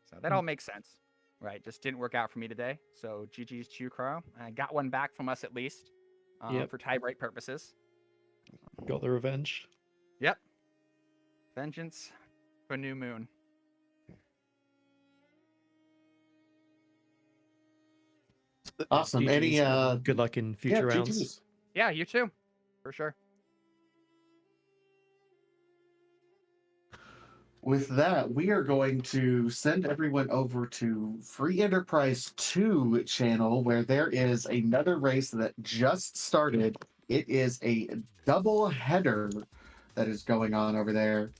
So that all makes sense, right? Just didn't work out for me today. So GG's to you, Crow. I got one back from us at least, Yep. for tie-break purposes. Got the revenge. Yep. Vengeance for New Moon. Awesome. GG's, Any good luck in future rounds. GGs. Yeah, you too, for sure. With that, we are going to send everyone over to Free Enterprise 2 channel, where there is another race that just started. It is a double header that is going on over there.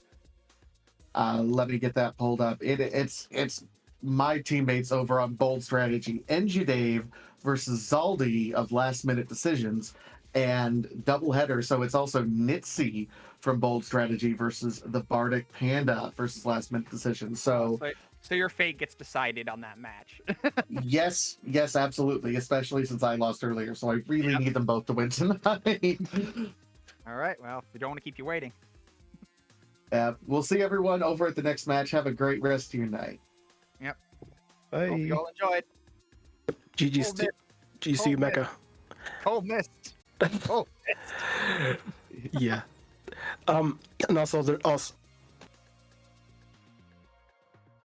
Let me get that pulled up. It's my teammates over on Bold Strategy, NG Dave versus Zaldi of Last Minute Decisions, and doubleheader. So it's also Nitsi from Bold Strategy versus the Bardic Panda versus Last Minute Decision. So your fate gets decided on that match. yes, absolutely. Especially since I lost earlier, so I really need them both to win tonight. All right. Well, we don't want to keep you waiting. We'll see everyone over at the next match. Have a great rest of your night. Yep. Bye. Hope you all enjoyed. GG Mecha. Cold mist. Oh. Yeah. And also,